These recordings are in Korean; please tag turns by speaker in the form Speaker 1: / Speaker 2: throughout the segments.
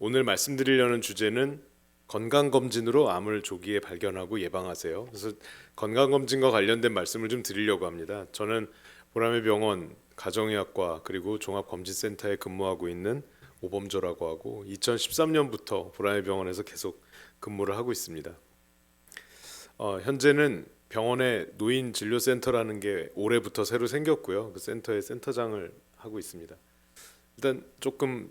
Speaker 1: 오늘 말씀드리려는 주제는 건강검진으로 암을 조기에 발견하고 예방하세요. 그래서 건강검진과 관련된 말씀을 좀 드리려고 합니다. 저는 보라매 병원 가정의학과 그리고 종합검진센터에 근무하고 있는 오범조라고 하고 2013년부터 보라매 병원에서 계속 근무를 하고 있습니다. 현재는 병원에 노인 진료센터라는 게 올해부터 새로 생겼고요. 그 센터의 센터장을 하고 있습니다. 일단 조금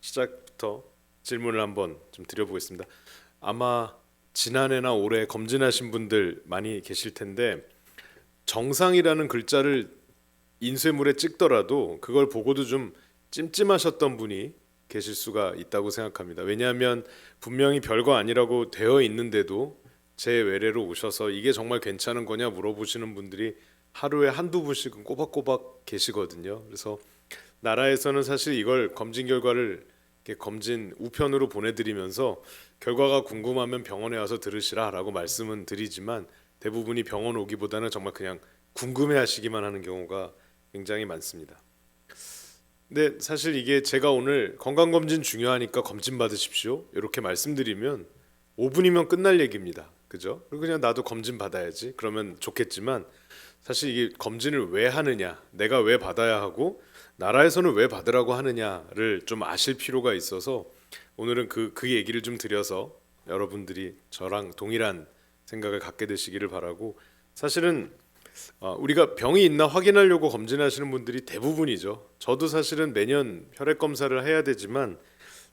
Speaker 1: 시작부터 질문을 한번 좀 드려보겠습니다. 아마 지난해나 올해 검진하신 분들 많이 계실 텐데 정상이라는 글자를 인쇄물에 찍더라도 그걸 보고도 좀 찜찜하셨던 분이 계실 수가 있다고 생각합니다. 왜냐하면 분명히 별거 아니라고 되어 있는데도 제 외래로 오셔서 이게 정말 괜찮은 거냐 물어보시는 분들이 하루에 한두 분씩은 꼬박꼬박 계시거든요. 그래서 나라에서는 사실 이걸 검진 결과를 이렇게 검진 우편으로 보내드리면서 결과가 궁금하면 병원에 와서 들으시라라고 말씀은 드리지만 대부분이 병원 오기보다는 정말 그냥 궁금해하시기만 하는 경우가 굉장히 많습니다. 근데 사실 이게 제가 오늘 건강검진 중요하니까 검진 받으십시오 이렇게 말씀드리면 5분이면 끝날 얘기입니다. 그죠? 그리고 그냥 나도 검진 받아야지 그러면 좋겠지만 사실 이게 검진을 왜 하느냐, 내가 왜 받아야 하고 나라에서는 왜 받으라고 하느냐를 좀 아실 필요가 있어서 오늘은 그 얘기를 좀 드려서 여러분들이 저랑 동일한 생각을 갖게 되시기를 바라고, 사실은 우리가 병이 있나 확인하려고 검진하시는 분들이 대부분이죠. 저도 사실은 매년 혈액 검사를 해야 되지만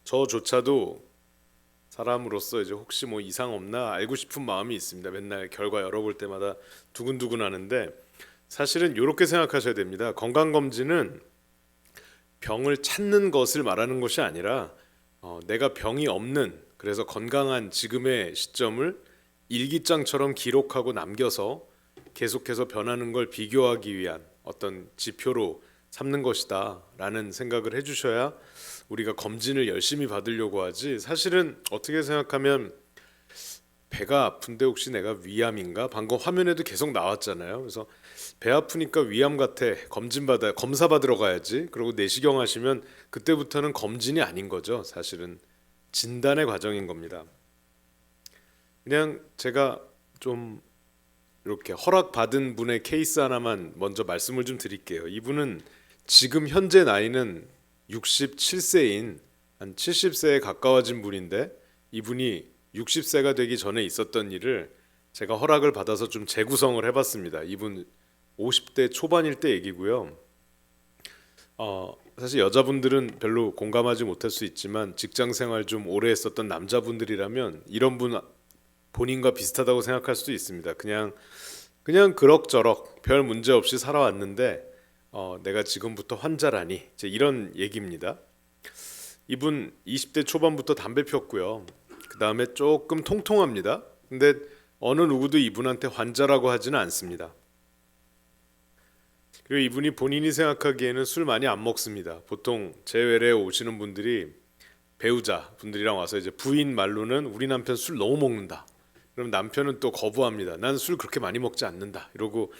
Speaker 1: 저조차도 사람으로서 이제 혹시 뭐 이상 없나 알고 싶은 마음이 있습니다. 맨날 결과 열어볼 때마다 두근두근 하는데 사실은 이렇게 생각하셔야 됩니다. 건강검진은 병을 찾는 것을 말하는 것이 아니라 내가 병이 없는, 그래서 건강한 지금의 시점을 일기장처럼 기록하고 남겨서 계속해서 변하는 걸 비교하기 위한 어떤 지표로 삼는 것이다 라는 생각을 해주셔야 우리가 검진을 열심히 받으려고 하지, 사실은 어떻게 생각하면 배가 아픈데 혹시 내가 위암인가? 방금 화면에도 계속 나왔잖아요. 그래서 배 아프니까 위암 같아, 검사 받으러 가야지. 그리고 내시경 하시면 그때부터는 검진이 아닌 거죠. 사실은 진단의 과정인 겁니다. 그냥 제가 좀 이렇게 허락받은 분의 케이스 하나만 먼저 말씀을 좀 드릴게요. 이분은 지금 현재 나이는 67세인 한 70세에 가까워진 분인데 이분이 60세가 되기 전에 있었던 일을 제가 허락을 받아서 좀 재구성을 해봤습니다. 이분 50대 초반일 때 얘기고요. 사실 여자분들은 별로 공감하지 못할 수 있지만 직장 생활 좀 오래 했었던 남자분들이라면 이런 분 본인과 비슷하다고 생각할 수도 있습니다. 그냥 그럭저럭 별 문제 없이 살아왔는데 내가 지금부터 환자라니, 이제 이런 얘기입니다. 이분 20대 초반부터 담배 폈고요. 그 다음에 조금 통통합니다. 근데 어느 누구도 이분한테 환자라고 하지는 않습니다. 그리고 이분이 본인이 생각하기에는 술 많이 안 먹습니다. 보통 제 외래에 오시는 분들이 배우자 분들이랑 와서 이제 부인 말로는 우리 남편 술 너무 먹는다. 그럼 남편은 또 거부합니다. 난 술 그렇게 많이 먹지 않는다. 이러고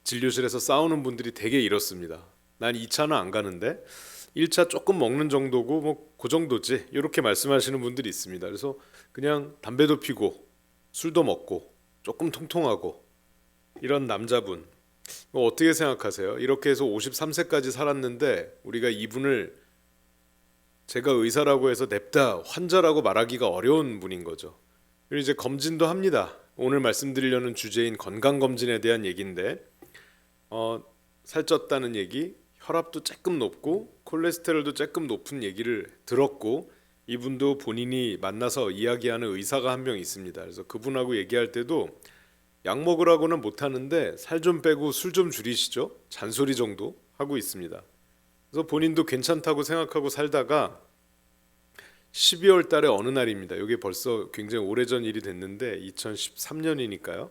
Speaker 1: 진료실에서 싸우는 분들이 되게 이렇습니다. 난 2차는 안 가는데 1차 조금 먹는 정도고 뭐 그 정도지, 이렇게 말씀하시는 분들이 있습니다. 그래서 그냥 담배도 피고 술도 먹고 조금 통통하고 이런 남자분 어떻게 생각하세요? 이렇게 해서 53세까지 살았는데 우리가 이분을 제가 의사라고 해서 냅다 환자라고 말하기가 어려운 분인 거죠. 그리고 이제 검진도 합니다. 오늘 말씀드리려는 주제인 건강검진에 대한 얘기인데 살쪘다는 얘기, 혈압도 조금 높고 콜레스테롤도 조금 높은 얘기를 들었고, 이분도 본인이 만나서 이야기하는 의사가 한 명 있습니다. 그래서 그분하고 얘기할 때도 약 먹으라고는 못하는데 살 좀 빼고 술 좀 줄이시죠, 잔소리 정도 하고 있습니다. 그래서 본인도 괜찮다고 생각하고 살다가 12월 달에 어느 날입니다. 이게 벌써 굉장히 오래전 일이 됐는데 2013년이니까요.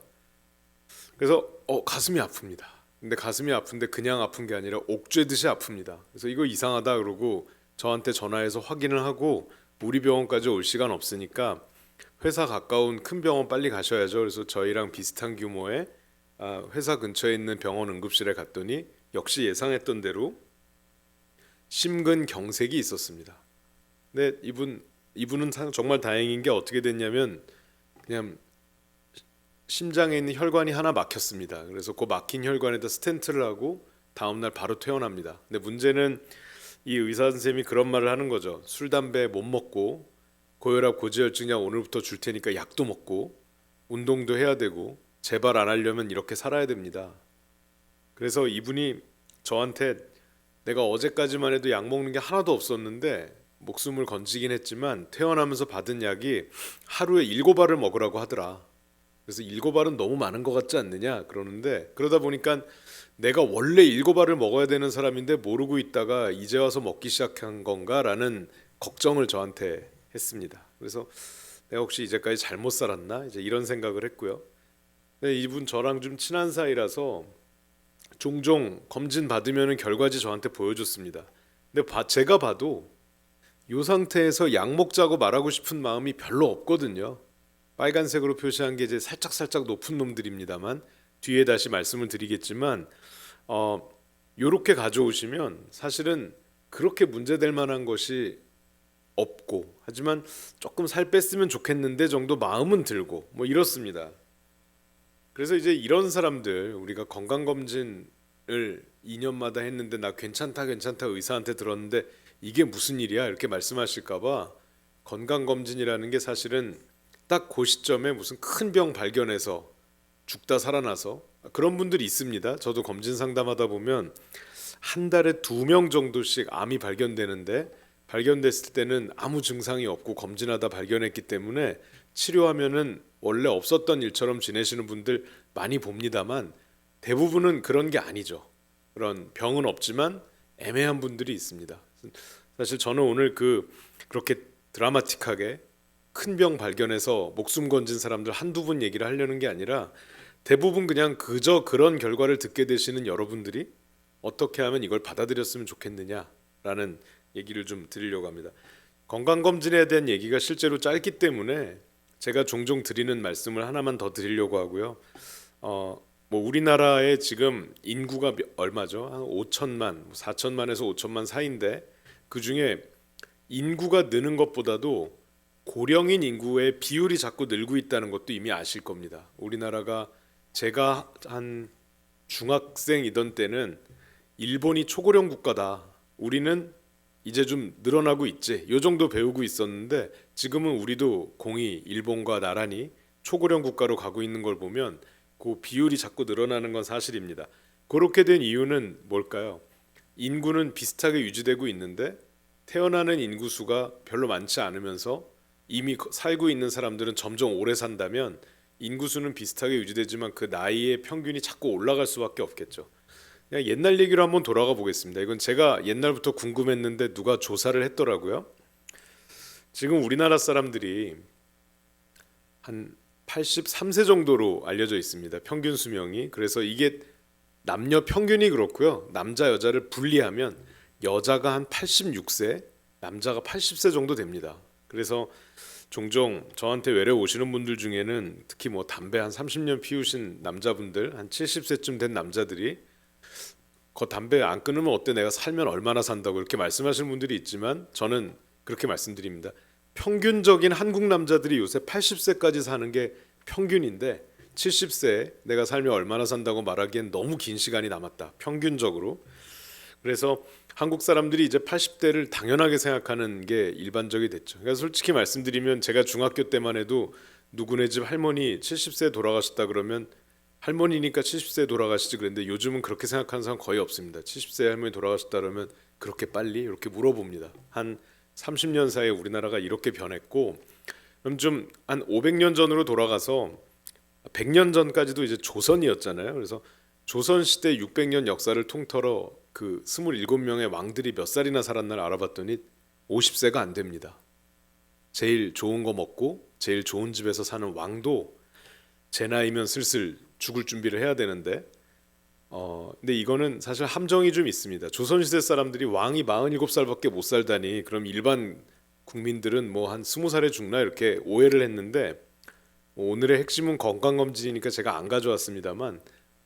Speaker 1: 그래서 가슴이 아픕니다. 근데 가슴이 아픈데 그냥 아픈 게 아니라 옥죄듯이 아픕니다. 그래서 이거 이상하다 그러고 저한테 전화해서 확인을 하고 우리 병원까지 올 시간 없으니까 회사 가까운 큰 병원 빨리 가셔야죠. 그래서 저희랑 비슷한 규모의 회사 근처에 있는 병원 응급실에 갔더니 역시 예상했던 대로 심근경색이 있었습니다. 근데 이분은 정말 다행인 게 어떻게 됐냐면 그냥 심장에 있는 혈관이 하나 막혔습니다. 그래서 그 막힌 혈관에다 스텐트를 하고 다음 날 바로 퇴원합니다. 근데 문제는 이 의사 선생님이 그런 말을 하는 거죠. 술 담배 못 먹고 고혈압 고지혈증약 오늘부터 줄 테니까 약도 먹고 운동도 해야 되고 재발 안 하려면 이렇게 살아야 됩니다. 그래서 이분이 저한테 내가 어제까지만 해도 약 먹는 게 하나도 없었는데 목숨을 건지긴 했지만 퇴원하면서 받은 약이 하루에 7알을 먹으라고 하더라. 그래서 7알은 너무 많은 것 같지 않느냐 그러는데, 그러다 보니까 내가 원래 7알을 먹어야 되는 사람인데 모르고 있다가 이제 와서 먹기 시작한 건가라는 걱정을 저한테 했습니다. 그래서 내가 혹시 이제까지 잘못 살았나 이제 이런 생각을 했고요. 근데 이분 저랑 좀 친한 사이라서 종종 검진 받으면 결과지 저한테 보여줬습니다. 근데 제가 봐도 이 상태에서 약 먹자고 말하고 싶은 마음이 별로 없거든요. 빨간색으로 표시한 게 이제 살짝 높은 놈들입니다만 뒤에 다시 말씀을 드리겠지만 요렇게 가져오시면 사실은 그렇게 문제될 만한 것이 없고, 하지만 조금 살 뺐으면 좋겠는데 정도 마음은 들고 뭐 이렇습니다. 그래서 이제 이런 사람들, 우리가 건강검진을 2년마다 했는데 나 괜찮다 의사한테 들었는데 이게 무슨 일이야 이렇게 말씀하실까봐, 건강검진이라는 게 사실은 딱 그 시점에 무슨 큰 병 발견해서 죽다 살아나서 그런 분들이 있습니다. 저도 검진 상담하다 보면 한 달에 2명 정도씩 암이 발견되는데, 발견됐을 때는 아무 증상이 없고 검진하다 발견했기 때문에 치료하면은 원래 없었던 일처럼 지내시는 분들 많이 봅니다만 대부분은 그런 게 아니죠. 그런 병은 없지만 애매한 분들이 있습니다. 사실 저는 오늘 그렇게 드라마틱하게 큰 병 발견해서 목숨 건진 사람들 한두 분 얘기를 하려는 게 아니라, 대부분 그냥 그저 그런 결과를 듣게 되시는 여러분들이 어떻게 하면 이걸 받아들였으면 좋겠느냐라는 얘기를 좀 드리려고 합니다. 건강검진에 대한 얘기가 실제로 짧기 때문에 제가 종종 드리는 말씀을 하나만 더 드리려고 하고요. 뭐 우리나라의 지금 인구가 얼마죠? 한 5천만, 4천만에서 5천만 사이인데 그 중에 인구가 느는 것보다도 고령인 인구의 비율이 자꾸 늘고 있다는 것도 이미 아실 겁니다. 우리나라가 제가 한 중학생이던 때는 일본이 초고령 국가다, 우리는 이제 좀 늘어나고 있지, 요 정도 배우고 있었는데 지금은 우리도 공이 일본과 나란히 초고령 국가로 가고 있는 걸 보면 그 비율이 자꾸 늘어나는 건 사실입니다. 그렇게 된 이유는 뭘까요? 인구는 비슷하게 유지되고 있는데 태어나는 인구 수가 별로 많지 않으면서 이미 살고 있는 사람들은 점점 오래 산다면 인구수는 비슷하게 유지되지만 그 나이의 평균이 자꾸 올라갈 수밖에 없겠죠. 그냥 옛날 얘기로 한번 돌아가 보겠습니다. 이건 제가 옛날부터 궁금했는데 누가 조사를 했더라고요. 지금 우리나라 사람들이 한 83세 정도로 알려져 있습니다. 평균 수명이. 그래서 이게 남녀 평균이 그렇고요. 남자 여자를 분리하면 여자가 한 86세, 남자가 80세 정도 됩니다. 그래서 종종 저한테 외래 오시는 분들 중에는 특히 뭐 담배 한 30년 피우신 남자분들, 한 70세쯤 된 남자들이 그 담배 안 끊으면 어때, 내가 살면 얼마나 산다고 이렇게 말씀하시는 분들이 있지만 저는 그렇게 말씀드립니다. 평균적인 한국 남자들이 요새 80세까지 사는 게 평균인데 70세 내가 살면 얼마나 산다고 말하기엔 너무 긴 시간이 남았다, 평균적으로. 그래서 한국 사람들이 이제 80대를 당연하게 생각하는 게 일반적이 됐죠. 그러니까 솔직히 말씀드리면 제가 중학교 때만 해도 누구네 집 할머니 70세 돌아가셨다 그러면 할머니니까 70세 돌아가시지 그랬는데, 요즘은 그렇게 생각하는 사람 거의 없습니다. 70세 할머니 돌아가셨다 그러면 그렇게 빨리? 이렇게 물어봅니다. 한 30년 사이에 우리나라가 이렇게 변했고, 그럼 좀 한 500년 전으로 돌아가서 100년 전까지도 이제 조선이었잖아요. 그래서 조선시대 600년 역사를 통틀어 그 27명의 왕들이 몇 살이나 살았나를 알아봤더니 50세가 안 됩니다. 제일 좋은 거 먹고 제일 좋은 집에서 사는 왕도 제 나이면 슬슬 죽을 준비를 해야 되는데 근데 이거는 사실 함정이 좀 있습니다. 조선시대 사람들이 왕이 47살밖에 못 살다니 그럼 일반 국민들은 뭐 한 20살에 죽나 이렇게 오해를 했는데, 오늘의 핵심은 건강검진이니까 제가 안 가져왔습니다만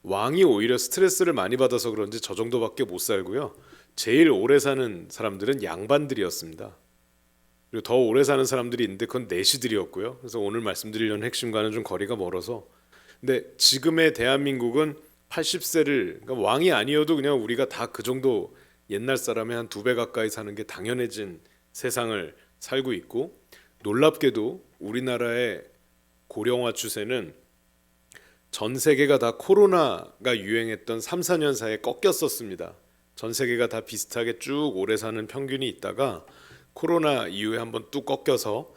Speaker 1: 왕이 오히려 스트레스를 많이 받아서 그런지 저 정도밖에 못 살고요. 제일 오래 사는 사람들은 양반들이었습니다. 그리고 더 오래 사는 사람들이 있는데 그건 내시들이었고요. 그래서 오늘 말씀드리려는 핵심과는 좀 거리가 멀어서, 근데 지금의 대한민국은 80세를, 그러니까 왕이 아니어도 그냥 우리가 다 그 정도 옛날 사람의 한 2배 가까이 사는 게 당연해진 세상을 살고 있고, 놀랍게도 우리나라의 고령화 추세는 전 세계가 다 코로나가 유행했던 3, 4년 사이에 꺾였었습니다. 전 세계가 다 비슷하게 쭉 오래 사는 평균이 있다가 코로나 이후에 한번 뚝 꺾여서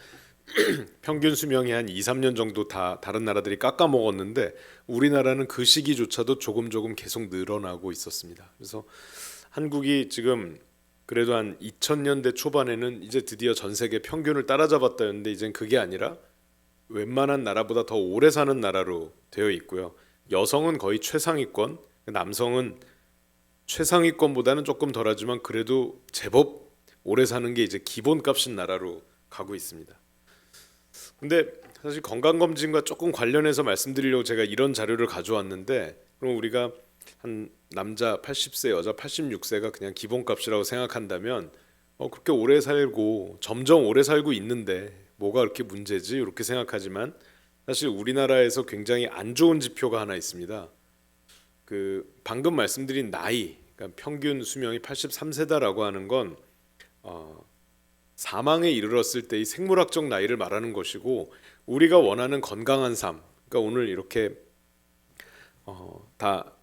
Speaker 1: 평균 수명이 한 2, 3년 정도 다 다른 나라들이 깎아먹었는데, 우리나라는 그 시기조차도 조금 계속 늘어나고 있었습니다. 그래서 한국이 지금 그래도 한 2000년대 초반에는 이제 드디어 전 세계 평균을 따라잡았다는데, 이젠 그게 아니라 웬만한 나라보다 더 오래 사는 나라로 되어 있고요. 여성은 거의 최상위권, 남성은 최상위권보다는 조금 덜하지만 그래도 제법 오래 사는 게 이제 기본값인 나라로 가고 있습니다. 근데 사실 건강검진과 조금 관련해서 말씀드리려고 제가 이런 자료를 가져왔는데, 그럼 우리가 한 남자 80세, 여자 86세가 그냥 기본값이라고 생각한다면 그렇게 오래 살고 점점 오래 살고 있는데 뭐가 그렇게 문제지? 이렇게 생각하지만, 사실 우리나라에서 굉장히 안 좋은 지표가 하나 있습니다. 그 방금 말씀드린 나이, 그러니까 평균 수명이 83세다라고 하는 건 사망에 이르렀을 때의 생물학적 나이를 말하는 것이고, 우리가 원하는 건강한 삶, 그러니까 오늘 이렇게 다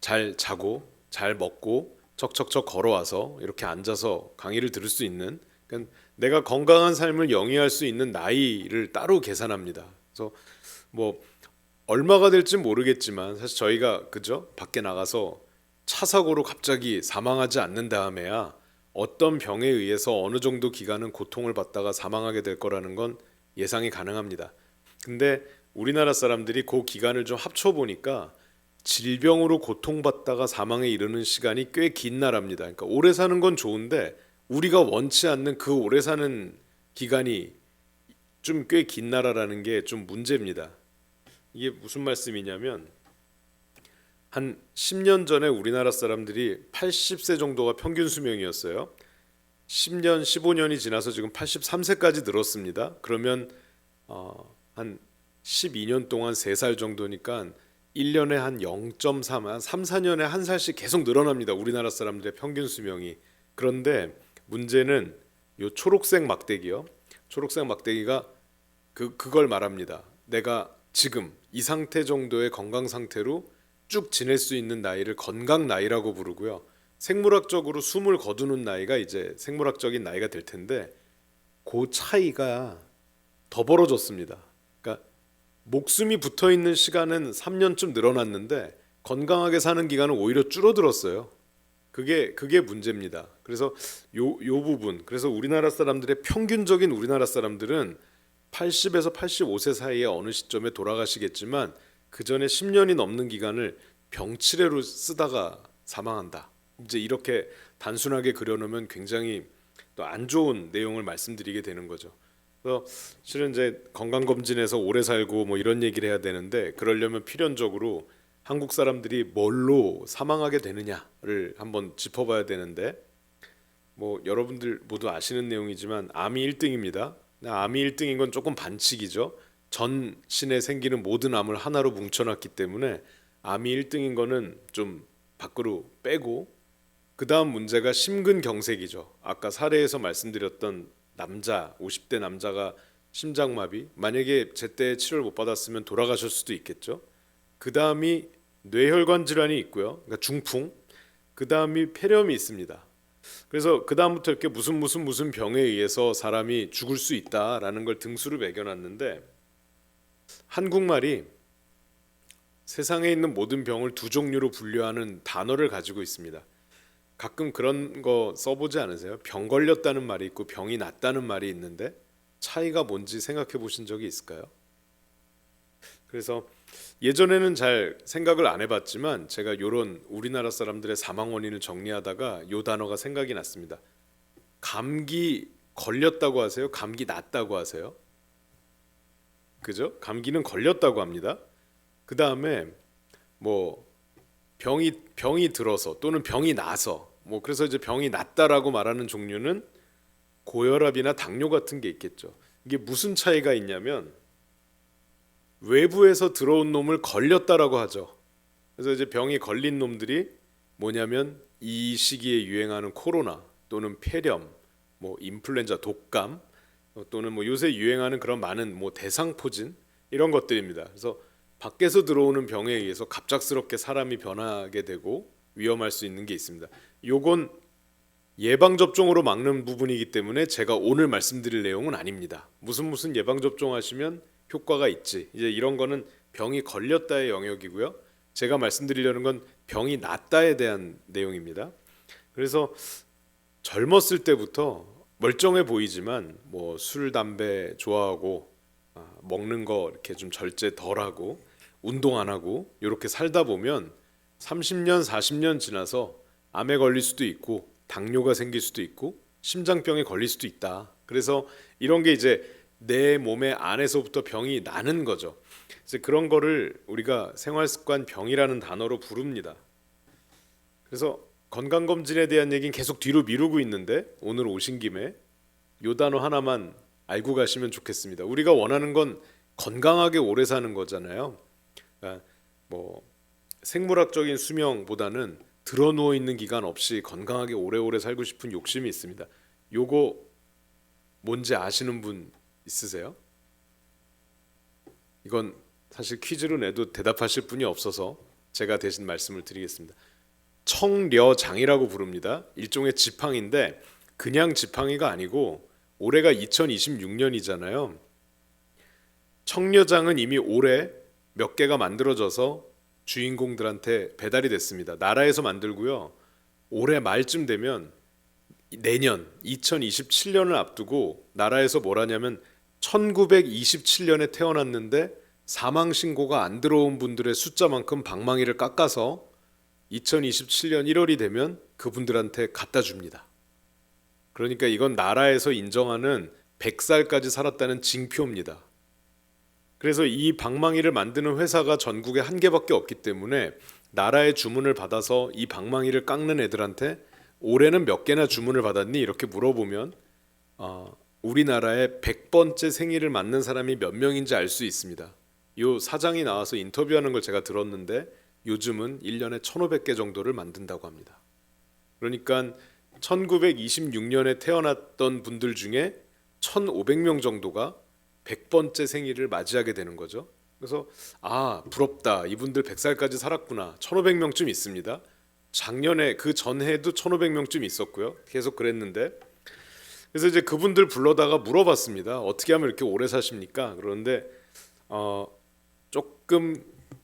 Speaker 1: 잘 자고 잘 먹고 척척척 걸어와서 이렇게 앉아서 강의를 들을 수 있는, 그러니까 내가 건강한 삶을 영위할 수 있는 나이를 따로 계산합니다. 그래서 뭐 얼마가 될지 모르겠지만, 사실 저희가 그죠? 밖에 나가서 차 사고로 갑자기 사망하지 않는 다음에야 어떤 병에 의해서 어느 정도 기간은 고통을 받다가 사망하게 될 거라는 건 예상이 가능합니다. 근데 우리나라 사람들이 그 기간을 좀 합쳐 보니까 질병으로 고통받다가 사망에 이르는 시간이 꽤 긴 나라입니다. 그러니까 오래 사는 건 좋은데 우리가 원치 않는 그 오래 사는 기간이 좀 꽤 긴 나라라는 게 좀 문제입니다. 이게 무슨 말씀이냐면, 한 10년 전에 우리나라 사람들이 80세 정도가 평균 수명이었어요. 10년, 15년이 지나서 지금 83세까지 늘었습니다. 그러면 한 12년 동안 3살 정도니까 1년에 한 0.3, 한 3, 4년에 한 살씩 계속 늘어납니다. 우리나라 사람들의 평균 수명이. 그런데 문제는 요 초록색 막대기요. 초록색 막대기가 그걸 말합니다. 내가 지금 이 상태 정도의 건강 상태로 쭉 지낼 수 있는 나이를 건강 나이라고 부르고요. 생물학적으로 숨을 거두는 나이가 이제 생물학적인 나이가 될 텐데, 그 차이가 더 벌어졌습니다. 그러니까 목숨이 붙어 있는 시간은 3년쯤 늘어났는데 건강하게 사는 기간은 오히려 줄어들었어요. 그게 문제입니다. 그래서 요 부분, 그래서 우리나라 사람들의 평균적인 우리나라 사람들은 80에서 85세 사이에 어느 시점에 돌아가시겠지만 그 전에 10년이 넘는 기간을 병치레로 쓰다가 사망한다. 이제 이렇게 단순하게 그려놓으면 굉장히 또 안 좋은 내용을 말씀드리게 되는 거죠. 그래서 실은 이제 건강검진에서 오래 살고 뭐 이런 얘기를 해야 되는데, 그러려면 필연적으로 한국 사람들이 뭘로 사망하게 되느냐를 한번 짚어봐야 되는데, 뭐 여러분들 모두 아시는 내용이지만 암이 1등입니다. 암이 1등인 건 조금 반칙이죠. 전신에 생기는 모든 암을 하나로 뭉쳐놨기 때문에 암이 1등인 거는 좀 밖으로 빼고, 그 다음 문제가 심근경색이죠. 아까 사례에서 말씀드렸던 남자 50대 남자가 심장마비, 만약에 제때 치료를 못 받았으면 돌아가실 수도 있겠죠. 그 다음이 뇌혈관 질환이 있고요. 그러니까 중풍. 그 다음이 폐렴이 있습니다. 그래서 그 다음부터 이렇게 무슨 병에 의해서 사람이 죽을 수 있다라는 걸 등수를 매겨놨는데, 한국말이 세상에 있는 모든 병을 2종류로 분류하는 단어를 가지고 있습니다. 가끔 그런 거 써보지 않으세요? 병 걸렸다는 말이 있고 병이 났다는 말이 있는데 차이가 뭔지 생각해 보신 적이 있을까요? 그래서 예전에는 잘 생각을 안 해봤지만 제가 요런 우리나라 사람들의 사망 원인을 정리하다가 요 단어가 생각이 났습니다. 감기 걸렸다고 하세요? 감기 났다고 하세요? 그죠? 감기는 걸렸다고 합니다. 그 다음에 뭐 병이 들어서 또는 병이 나서, 뭐 그래서 이제 병이 났다라고 말하는 종류는 고혈압이나 당뇨 같은 게 있겠죠. 이게 무슨 차이가 있냐면 외부에서 들어온 놈을 걸렸다라고 하죠. 그래서 이제 병이 걸린 놈들이 뭐냐면 이 시기에 유행하는 코로나 또는 폐렴, 뭐 인플루엔자, 독감 또는 뭐 요새 유행하는 그런 많은 뭐 대상포진 이런 것들입니다. 그래서 밖에서 들어오는 병에 의해서 갑작스럽게 사람이 변하게 되고 위험할 수 있는 게 있습니다. 요건 예방 접종으로 막는 부분이기 때문에 제가 오늘 말씀드릴 내용은 아닙니다. 무슨 예방 접종 하시면 효과가 있지. 이제 이런 거는 병이 걸렸다의 영역이고요. 제가 말씀드리려는 건 병이 낫다에 대한 내용입니다. 그래서 젊었을 때부터 멀쩡해 보이지만 뭐 술, 담배 좋아하고 먹는 거 이렇게 좀 절제 덜하고 운동 안 하고 이렇게 살다 보면 30년, 40년 지나서 암에 걸릴 수도 있고 당뇨가 생길 수도 있고 심장병에 걸릴 수도 있다. 그래서 이런 게 이제 내 몸의 안에서부터 병이 나는 거죠. 그래서 그런 거를 우리가 생활습관 병이라는 단어로 부릅니다. 그래서 건강검진에 대한 얘기는 계속 뒤로 미루고 있는데 오늘 오신 김에 요 단어 하나만 알고 가시면 좋겠습니다. 우리가 원하는 건 건강하게 오래 사는 거잖아요. 그러니까 뭐 생물학적인 수명보다는 들어 누워 있는 기간 없이 건강하게 오래오래 살고 싶은 욕심이 있습니다. 요거 뭔지 아시는 분 있으세요? 이건 사실 퀴즈로 내도 대답하실 분이 없어서 제가 대신 말씀을 드리겠습니다. 청려장이라고 부릅니다. 일종의 지팡이인데 그냥 지팡이가 아니고 올해가 2026년이잖아요. 청려장은 이미 올해 몇 개가 만들어져서 주인공들한테 배달이 됐습니다. 나라에서 만들고요. 올해 말쯤 되면 내년 2027년을 앞두고 나라에서 뭘 하냐면 1927년에 태어났는데 사망 신고가 안 들어온 분들의 숫자만큼 방망이를 깎아서 2027년 1월이 되면 그분들한테 갖다 줍니다. 그러니까 이건 나라에서 인정하는 100살까지 살았다는 징표입니다. 그래서 이 방망이를 만드는 회사가 전국에 한 개밖에 없기 때문에 나라의 주문을 받아서 이 방망이를 깎는 애들한테 올해는 몇 개나 주문을 받았니? 이렇게 물어보면 우리나라의 100번째 생일을 맞는 사람이 몇 명인지 알 수 있습니다. 요 사장이 나와서 인터뷰하는 걸 제가 들었는데 요즘은 1년에 1,500개 정도를 만든다고 합니다. 그러니까 1926년에 태어났던 분들 중에 1,500명 정도가 100번째 생일을 맞이하게 되는 거죠. 그래서 부럽다. 이분들 100살까지 살았구나. 1,500명쯤 있습니다. 작년에 그 전해도 1,500명쯤 있었고요. 계속 그랬는데 그래서 이제 그분들 불러다가 물어봤습니다. 어떻게 하면 이렇게 오래 사십니까? 그런데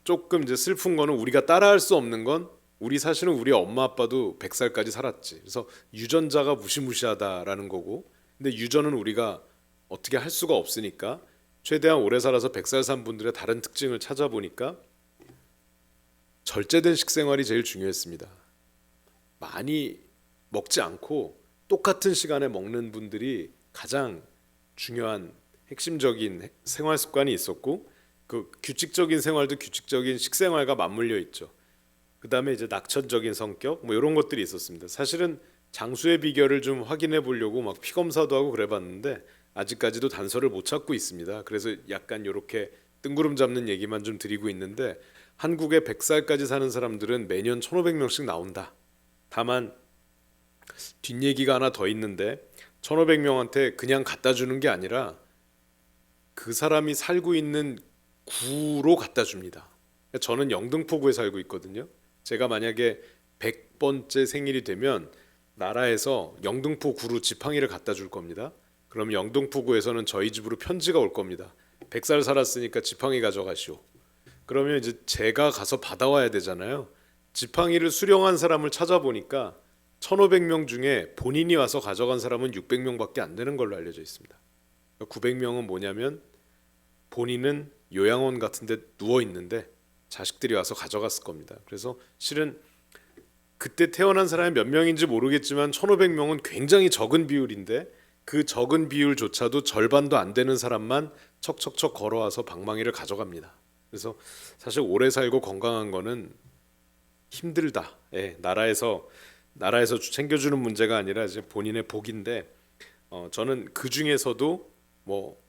Speaker 1: 조금 이제 슬픈 거는 우리가 따라할 수 없는 건 우리 사실은 우리 엄마 아빠도 100살까지 살았지. 그래서 유전자가 무시무시하다라는 거고 근데 유전은 우리가 어떻게 할 수가 없으니까 최대한 오래 살아서 100살 산 분들의 다른 특징을 찾아보니까 절제된 식생활이 제일 중요했습니다. 많이 먹지 않고 똑같은 시간에 먹는 분들이 가장 중요한 핵심적인 생활 습관이 있었고 그 규칙적인 생활도 규칙적인 식생활과 맞물려 있죠. 그다음에 이제 낙천적인 성격 뭐 이런 것들이 있었습니다. 사실은 장수의 비결을 좀 확인해 보려고 막 피 검사도 하고 그래 봤는데 아직까지도 단서를 못 찾고 있습니다. 그래서 약간 이렇게 뜬구름 잡는 얘기만 좀 드리고 있는데 한국에 100살까지 사는 사람들은 매년 1,500명씩 나온다. 다만 뒷얘기가 하나 더 있는데 1,500명한테 그냥 갖다 주는 게 아니라 그 사람이 살고 있는 구로 갖다 줍니다. 저는 영등포구에 살고 있거든요. 제가 만약에 100번째 생일이 되면 나라에서 영등포 구로 지팡이를 갖다 줄 겁니다. 그럼 영등포구에서는 저희 집으로 편지가 올 겁니다. 100살 살았으니까 지팡이 가져가시오. 그러면 이제 제가 가서 받아와야 되잖아요. 지팡이를 수령한 사람을 찾아보니까 1,500명 중에 본인이 와서 가져간 사람은 600명밖에 안 되는 걸로 알려져 있습니다. 900명은 뭐냐면 본인은 요양원 같은 데 누워 있는데 자식들이 와서 가져갔을 겁니다. 그래서 실은 그때 태어난 사람이 몇 명인지 모르겠지만 1,500명은 굉장히 적은 비율인데 그 적은 비율조차도 절반도 안 되는 사람만 척척척 걸어와서 방망이를 가져갑니다. 그래서 사실 오래 살고 건강한 거는 힘들다. 나라에서 챙겨주는 문제가 아니라 이제 본인의 복인데 저는 그 중에서도 뭐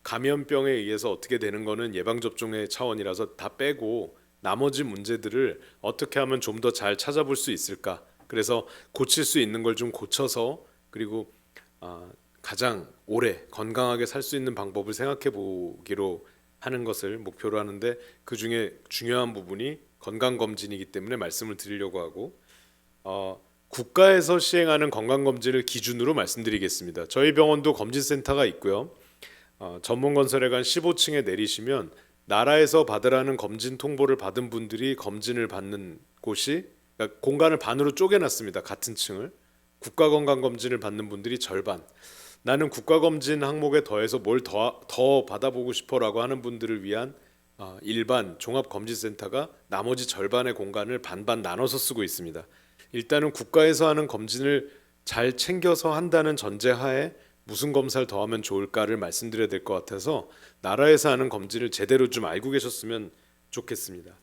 Speaker 1: 감염병에 의해서 어떻게 되는 거는 예방접종의 차원이라서 다 빼고 나머지 문제들을 어떻게 하면 좀 더 잘 찾아볼 수 있을까? 그래서 고칠 수 있는 걸 좀 고쳐서 그리고 가장 오래 건강하게 살 수 있는 방법을 생각해 보기로 하는 것을 목표로 하는데 그 중에 중요한 부분이 건강검진이기 때문에 말씀을 드리려고 하고 국가에서 시행하는 건강검진을 기준으로 말씀드리겠습니다. 저희 병원도 검진센터가 있고요. 전문건설회관 15층에 내리시면 나라에서 받으라는 검진 통보를 받은 분들이 검진을 받는 곳이 그러니까 공간을 반으로 쪼개놨습니다. 같은 층을 국가건강검진을 받는 분들이 절반 나는 국가검진 항목에 더해서 뭘 더 받아보고 싶어라고 하는 분들을 위한 일반 종합검진센터가 나머지 절반의 공간을 반반 나눠서 쓰고 있습니다. 일단은 국가에서 하는 검진을 잘 챙겨서 한다는 전제하에 무슨 검사를 더 하면 좋을까를 말씀드려야 될 것 같아서 나라에서 하는 검진을 제대로 좀 알고 계셨으면 좋겠습니다.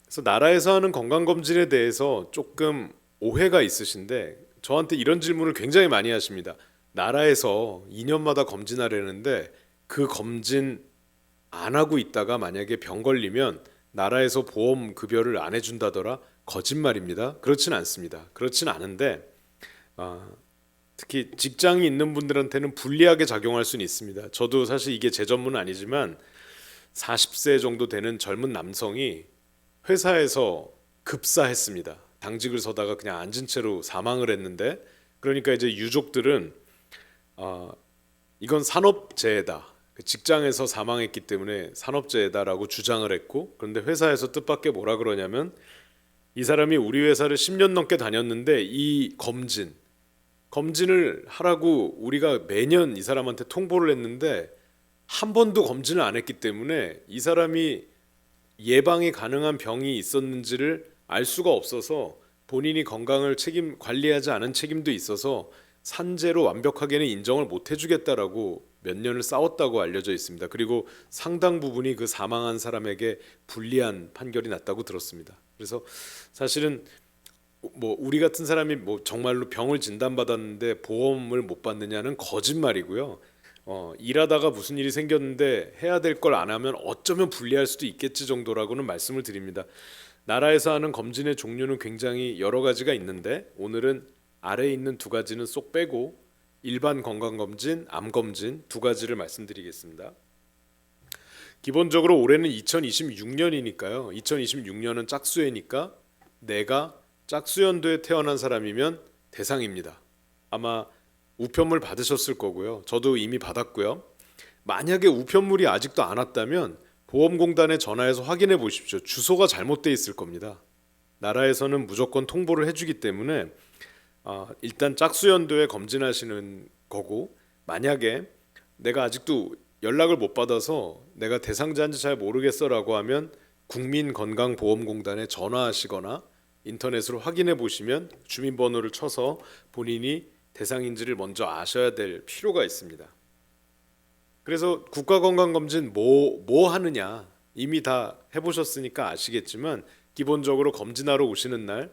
Speaker 1: 그래서 나라에서 하는 건강검진에 대해서 조금 오해가 있으신데 저한테 이런 질문을 굉장히 많이 하십니다. 나라에서 2년마다 검진하려는데 그 검진 안 하고 있다가 만약에 병 걸리면 나라에서 보험 급여를 안 해준다더라. 거짓말입니다. 그렇진 않습니다. 그렇진 않은데 특히 직장이 있는 분들한테는 불리하게 작용할 수는 있습니다. 저도 사실 이게 제 전문은 아니지만 40세 정도 되는 젊은 남성이 회사에서 급사했습니다. 당직을 서다가 그냥 앉은 채로 사망을 했는데 그러니까 이제 유족들은 이건 산업재해다. 직장에서 사망했기 때문에 산업재해다라고 주장을 했고 그런데 회사에서 뜻밖의 뭐라 그러냐면 이 사람이 우리 회사를 10년 넘게 다녔는데 이 검진을 하라고 우리가 매년 이 사람한테 통보를 했는데 한 번도 검진을 안 했기 때문에 이 사람이 예방이 가능한 병이 있었는지를 알 수가 없어서 본인이 건강을 관리하지 않은 책임도 있어서 산재로 완벽하게는 인정을 못 해주겠다라고 몇 년을 싸웠다고 알려져 있습니다. 그리고 상당 부분이 그 사망한 사람에게 불리한 판결이 났다고 들었습니다. 그래서 사실은 뭐 우리 같은 사람이 뭐 정말로 병을 진단받았는데 보험을 못 받느냐는 거짓말이고요. 일하다가 무슨 일이 생겼는데 해야 될 걸 안 하면 어쩌면 불리할 수도 있겠지 정도라고는 말씀을 드립니다. 나라에서 하는 검진의 종류는 굉장히 여러 가지가 있는데 오늘은 아래에 있는 두 가지는 쏙 빼고 일반 건강검진, 암검진 두 가지를 말씀드리겠습니다. 기본적으로 올해는 2026년이니까요. 2026년은 짝수해니까 내가 짝수연도에 태어난 사람이면 대상입니다. 아마 우편물 받으셨을 거고요. 저도 이미 받았고요. 만약에 우편물이 아직도 안 왔다면 보험공단에 전화해서 확인해 보십시오. 주소가 잘못돼 있을 겁니다. 나라에서는 무조건 통보를 해주기 때문에 일단 짝수연도에 검진하시는 거고 만약에 내가 아직도 연락을 못 받아서 내가 대상자인지 잘 모르겠어라고 하면 국민건강보험공단에 전화하시거나 인터넷으로 확인해 보시면 주민번호를 쳐서 본인이 대상인지를 먼저 아셔야 될 필요가 있습니다. 그래서 국가건강검진 뭐 하느냐 이미 다 해보셨으니까 아시겠지만 기본적으로 검진하러 오시는 날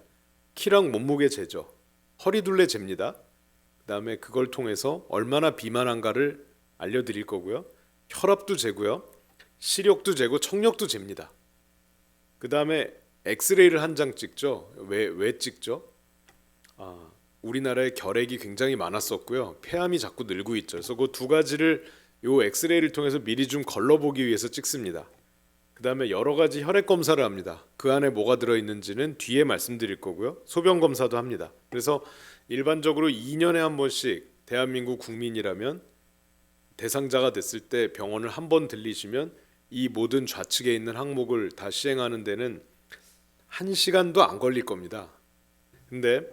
Speaker 1: 키랑 몸무게 재죠. 허리둘레 잽니다. 그다음에 그걸 통해서 얼마나 비만한가를 알려드릴 거고요. 혈압도 재고요. 시력도 재고 청력도 잽니다. 그다음에 엑스레이를 한 장 찍죠. 왜 찍죠? 우리나라에 결핵이 굉장히 많았었고요. 폐암이 자꾸 늘고 있죠. 그래서 그 두 가지를 요 엑스레이를 통해서 미리 좀 걸러보기 위해서 찍습니다. 그다음에 여러 가지 혈액 검사를 합니다. 그 안에 뭐가 들어있는지는 뒤에 말씀드릴 거고요. 소변 검사도 합니다. 그래서 일반적으로 2년에 한 번씩 대한민국 국민이라면 대상자가 됐을 때 병원을 한 번 들리시면 이 모든 좌측에 있는 항목을 다 시행하는 데는 1시간도 안 걸릴 겁니다. 근데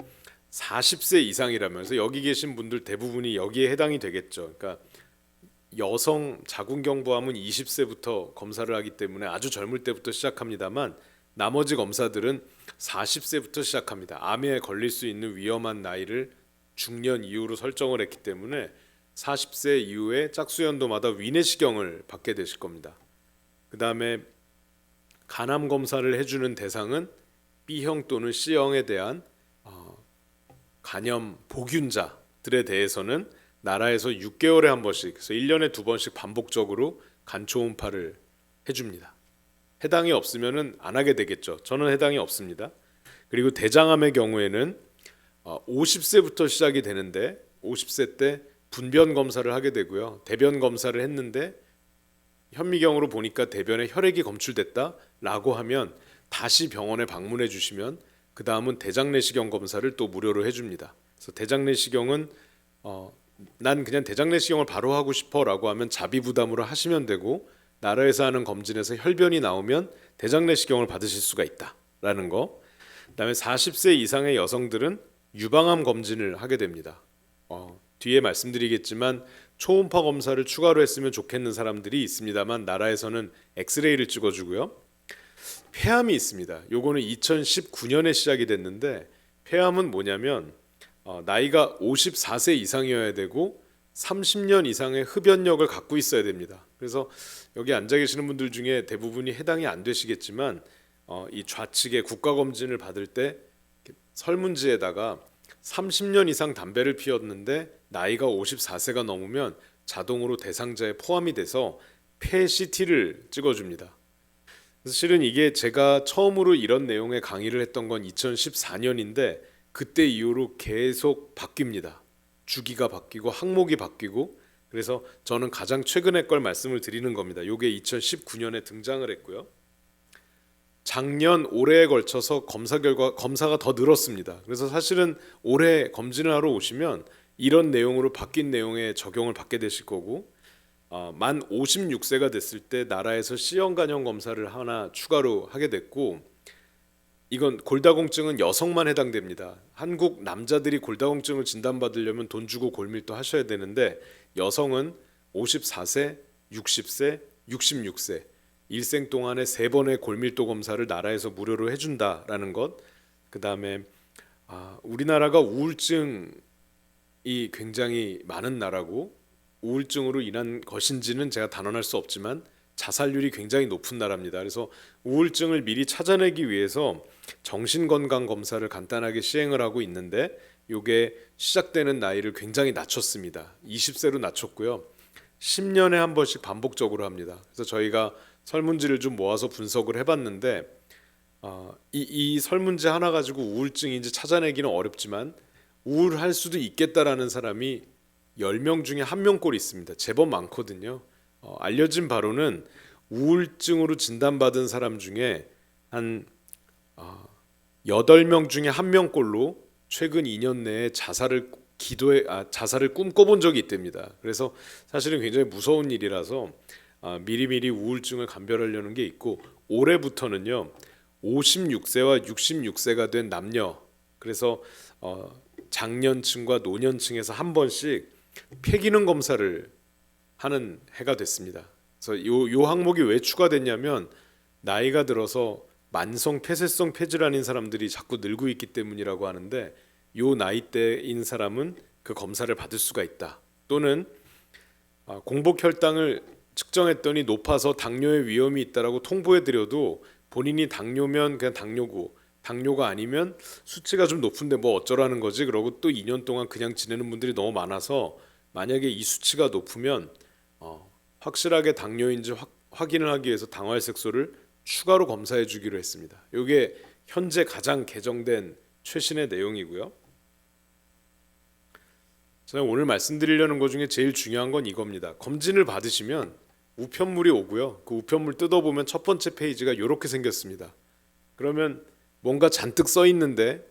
Speaker 1: 40세 이상이라면서 여기 계신 분들 대부분이 여기에 해당이 되겠죠. 그러니까 여성 자궁경부암은 20세부터 검사를 하기 때문에 아주 젊을 때부터 시작합니다만 나머지 검사들은 40세부터 시작합니다. 암에 걸릴 수 있는 위험한 나이를 중년 이후로 설정을 했기 때문에 40세 이후에 짝수연도마다 위내시경을 받게 되실 겁니다. 그 다음에 간암 검사를 해주는 대상은 B형 또는 C형에 대한 간염 보균자 것들에 대해서는 나라에서 6개월에 한 번씩, 그래서 1년에 2번씩 반복적으로 간 초음파를 해줍니다. 해당이 없으면은 안 하게 되겠죠. 저는 해당이 없습니다. 그리고 대장암의 경우에는 50세부터 시작이 되는데 50세 때 분변 검사를 하게 되고요. 대변 검사를 했는데 현미경으로 보니까 대변에 혈액이 검출됐다라고 하면 다시 병원에 방문해 주시면 그 다음은 대장내시경 검사를 또 무료로 해줍니다. 그래서 대장내시경은 난 그냥 대장내시경을 바로 하고 싶어라고 하면 자비 부담으로 하시면 되고, 나라에서 하는 검진에서 혈변이 나오면 대장내시경을 받으실 수가 있다라는 거. 그다음에 40세 이상의 여성들은 유방암 검진을 하게 됩니다. 뒤에 말씀드리겠지만 초음파 검사를 추가로 했으면 좋겠는 사람들이 있습니다만 나라에서는 엑스레이를 찍어주고요. 폐암이 있습니다. 요거는 2019년에 시작이 됐는데, 폐암은 뭐냐면 나이가 54세 이상이어야 되고 30년 이상의 흡연력을 갖고 있어야 됩니다. 그래서 여기 앉아 계시는 분들 중에 대부분이 해당이 안 되시겠지만 이 좌측에 국가검진을 받을 때 설문지에다가 30년 이상 담배를 피웠는데 나이가 54세가 넘으면 자동으로 대상자에 포함이 돼서 폐 CT를 찍어줍니다. 그래서 실은 이게 제가 처음으로 이런 내용의 강의를 했던 건 2014년인데 그때 이후로 계속 바뀝니다. 주기가 바뀌고 항목이 바뀌고, 그래서 저는 가장 최근의 걸 말씀을 드리는 겁니다. 이게 2019년에 등장을 했고요. 작년 올해에 걸쳐서 검사가 더 늘었습니다. 그래서 사실은 올해 검진을 하러 오시면 이런 내용으로 바뀐 내용에 적용을 받게 되실 거고, 만 56세가 됐을 때 나라에서 C형 간염 검사를 하나 추가로 하게 됐고, 이건 골다공증은 여성만 해당됩니다. 한국 남자들이 골다공증을 진단받으려면 돈 주고 골밀도 하셔야 되는데 여성은 54세, 60세, 66세 일생 동안에 3번의 골밀도 검사를 나라에서 무료로 해준다라는 것. 그 다음에 우리나라가 우울증이 굉장히 많은 나라고, 우울증으로 인한 것인지는 제가 단언할 수 없지만 자살률이 굉장히 높은 나라입니다. 그래서 우울증을 미리 찾아내기 위해서 정신건강 검사를 간단하게 시행을 하고 있는데, 이게 시작되는 나이를 굉장히 낮췄습니다. 20세로 낮췄고요. 10년에 한 번씩 반복적으로 합니다. 그래서 저희가 설문지를 좀 모아서 분석을 해봤는데 이 설문지 하나 가지고 우울증인지 찾아내기는 어렵지만 우울할 수도 있겠다라는 사람이 10명 중에 1명꼴 있습니다. 제법 많거든요. 알려진 바로는 우울증으로 진단받은 사람 중에 한 8명 중에 1명꼴로 최근 2년 내에 자살을 꿈꿔본 적이 있답니다. 그래서 사실은 굉장히 무서운 일이라서 미리미리 우울증을 감별하려는 게 있고, 올해부터는요 56세와 66세가 된 남녀, 그래서 장년층과 노년층에서 한 번씩 폐기능 검사를 하는 해가 됐습니다. 그래서 요 항목이 왜 추가됐냐면 나이가 들어서 만성 폐쇄성 폐질환인 사람들이 자꾸 늘고 있기 때문이라고 하는데, 요 나이대인 사람은 그 검사를 받을 수가 있다. 또는 공복 혈당을 측정했더니 높아서 당뇨의 위험이 있다라고 통보해드려도 본인이 당뇨면 그냥 당뇨고, 당뇨가 아니면 수치가 좀 높은데 뭐 어쩌라는 거지 그러고 또 2년 동안 그냥 지내는 분들이 너무 많아서, 만약에 이 수치가 높으면 확실하게 당뇨인지 확인을 하기 위해서 당화혈색소를 추가로 검사해 주기로 했습니다. 이게 현재 가장 개정된 최신의 내용이고요. 제가 오늘 말씀드리려는 것 중에 제일 중요한 건 이겁니다. 검진을 받으시면 우편물이 오고요. 그 우편물 뜯어보면 첫 번째 페이지가 이렇게 생겼습니다. 그러면 뭔가 잔뜩 써 있는데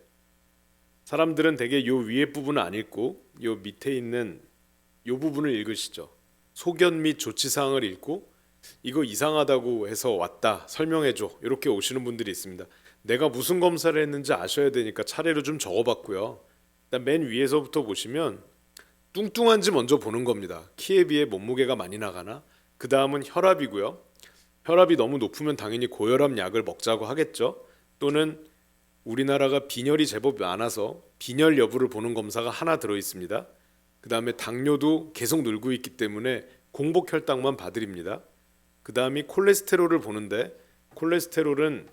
Speaker 1: 사람들은 대개 요 위에 부분을 안 읽고 요 밑에 있는 요 부분을 읽으시죠. 소견 및 조치사항을 읽고 이거 이상하다고 해서 왔다 설명해줘 이렇게 오시는 분들이 있습니다. 내가 무슨 검사를 했는지 아셔야 되니까 차례로 좀 적어봤고요. 일단 맨 위에서부터 보시면 뚱뚱한지 먼저 보는 겁니다. 키에 비해 몸무게가 많이 나가나? 그 다음은 혈압이고요. 혈압이 너무 높으면 당연히 고혈압 약을 먹자고 하겠죠. 또는 우리나라가 빈혈이 제법 많아서 빈혈 여부를 보는 검사가 하나 들어있습니다. 그 다음에 당뇨도 계속 늘고 있기 때문에 공복 혈당만 봐드립니다. 그 다음이 콜레스테롤을 보는데, 콜레스테롤은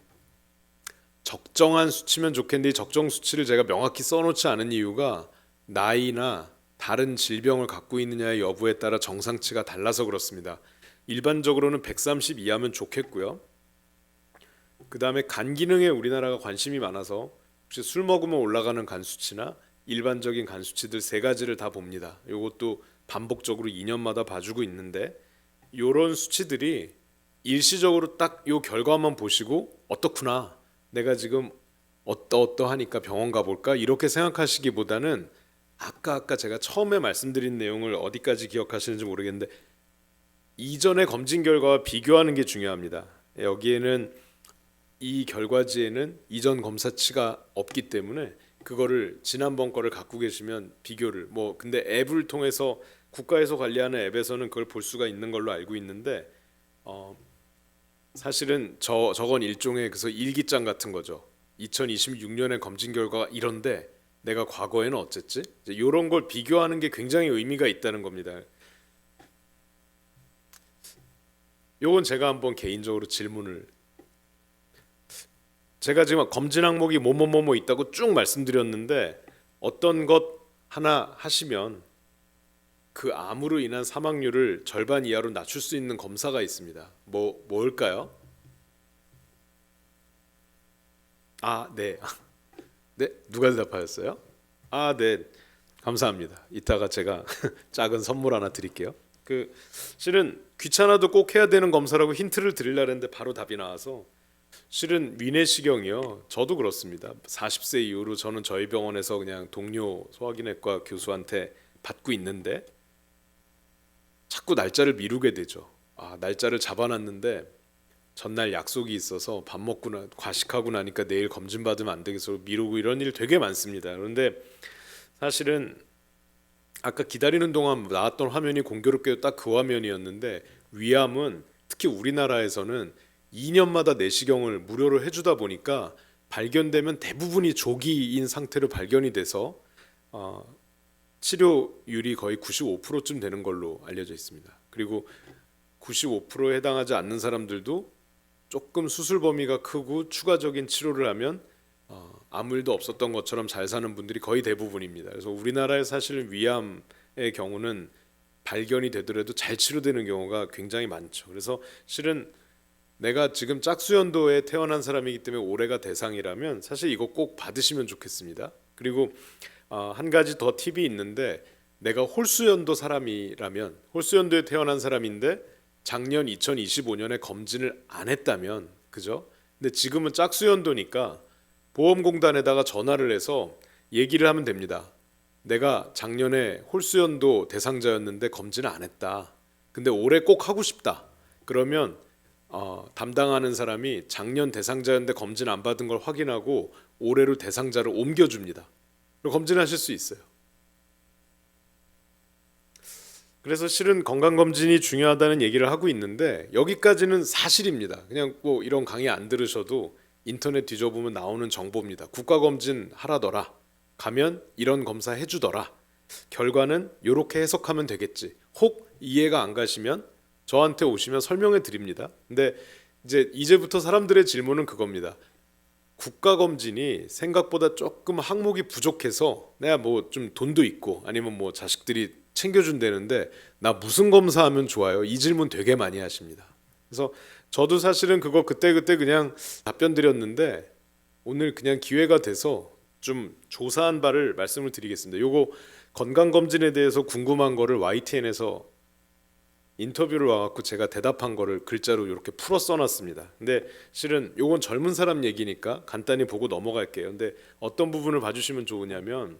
Speaker 1: 적정한 수치면 좋겠는데 이 적정 수치를 제가 명확히 써놓지 않은 이유가 나이나 다른 질병을 갖고 있느냐의 여부에 따라 정상치가 달라서 그렇습니다. 일반적으로는 130 이하면 좋겠고요. 그 다음에 간 기능에 우리나라가 관심이 많아서 혹시 술 먹으면 올라가는 간 수치나 일반적인 간 수치들 세 가지를 다 봅니다. 이것도 반복적으로 2년마다 봐주고 있는데 이런 수치들이 일시적으로 딱 요 결과만 보시고 어떻구나 내가 지금 어떠하니까 병원 가볼까 이렇게 생각하시기보다는 아까 제가 처음에 말씀드린 내용을 어디까지 기억하시는지 모르겠는데 이전의 검진 결과와 비교하는 게 중요합니다. 여기에는 이 결과지에는 이전 검사치가 없기 때문에 그거를 지난번 거를 갖고 계시면 비교를 근데 앱을 통해서 국가에서 관리하는 앱에서는 그걸 볼 수가 있는 걸로 알고 있는데 사실은 저건 일종의 그래서 일기장 같은 거죠. 2026년의 검진 결과가 이런데 내가 과거에는 어쨌지? 이런 걸 비교하는 게 굉장히 의미가 있다는 겁니다. 요건 제가 한번 개인적으로 질문을 제가 지금 검진 항목이 뭐뭐뭐뭐 있다고 쭉 말씀드렸는데 어떤 것 하나 하시면 그 암으로 인한 사망률을 절반 이하로 낮출 수 있는 검사가 있습니다. 뭘까요? 네. 네, 누가 대답하셨어요? 네. 감사합니다. 이따가 제가 작은 선물 하나 드릴게요. 실은 귀찮아도 꼭 해야 되는 검사라고 힌트를 드리려고 했는데 바로 답이 나와서 실은 위내시경이요. 저도 그렇습니다. 40세 이후로 저는 저희 병원에서 그냥 동료 소화기내과 교수한테 받고 있는데 자꾸 날짜를 미루게 되죠. 날짜를 잡아놨는데 전날 약속이 있어서 밥 먹고 과식하고 나니까 내일 검진 받으면 안 되겠어 미루고 이런 일 되게 많습니다. 그런데 사실은 아까 기다리는 동안 나왔던 화면이 공교롭게도 딱 그 화면이었는데 위암은 특히 우리나라에서는 2년마다 내시경을 무료로 해주다 보니까 발견되면 대부분이 조기인 상태로 발견이 돼서 치료율이 거의 95%쯤 되는 걸로 알려져 있습니다. 그리고 95%에 해당하지 않는 사람들도 조금 수술 범위가 크고 추가적인 치료를 하면 아무 일도 없었던 것처럼 잘 사는 분들이 거의 대부분입니다. 그래서 우리나라에 사실 위암의 경우는 발견이 되더라도 잘 치료되는 경우가 굉장히 많죠. 그래서 실은 내가 지금 짝수연도에 태어난 사람이기 때문에 올해가 대상이라면 사실 이거 꼭 받으시면 좋겠습니다. 그리고 한 가지 더 팁이 있는데 내가 홀수연도 사람이라면 홀수연도에 태어난 사람인데 작년 2025년에 검진을 안 했다면 그죠? 근데 지금은 짝수연도니까 보험공단에다가 전화를 해서 얘기를 하면 됩니다. 내가 작년에 홀수연도 대상자였는데 검진을 안 했다. 근데 올해 꼭 하고 싶다. 그러면 담당하는 사람이 작년 대상자였는데 검진 안 받은 걸 확인하고 올해로 대상자를 옮겨줍니다. 그리고 검진하실 수 있어요. 그래서 실은 건강검진이 중요하다는 얘기를 하고 있는데 여기까지는 사실입니다. 그냥 이런 강의 안 들으셔도 인터넷 뒤져보면 나오는 정보입니다. 국가검진 하라더라. 가면 이런 검사 해주더라. 결과는 이렇게 해석하면 되겠지. 혹 이해가 안 가시면 저한테 오시면 설명해 드립니다. 근데 이제부터 사람들의 질문은 그겁니다. 국가검진이 생각보다 조금 항목이 부족해서 내가 좀 돈도 있고 아니면 자식들이 챙겨준다는데 나 무슨 검사하면 좋아요? 이 질문 되게 많이 하십니다. 그래서 저도 사실은 그거 그때 그냥 답변 드렸는데 오늘 그냥 기회가 돼서 좀 조사한 바를 말씀을 드리겠습니다. 요거 건강검진에 대해서 궁금한 거를 YTN에서 인터뷰를 와갖고 제가 대답한 거를 글자로 이렇게 풀어 써놨습니다. 근데 실은 요건 젊은 사람 얘기니까 간단히 보고 넘어갈게요. 근데 어떤 부분을 봐주시면 좋으냐면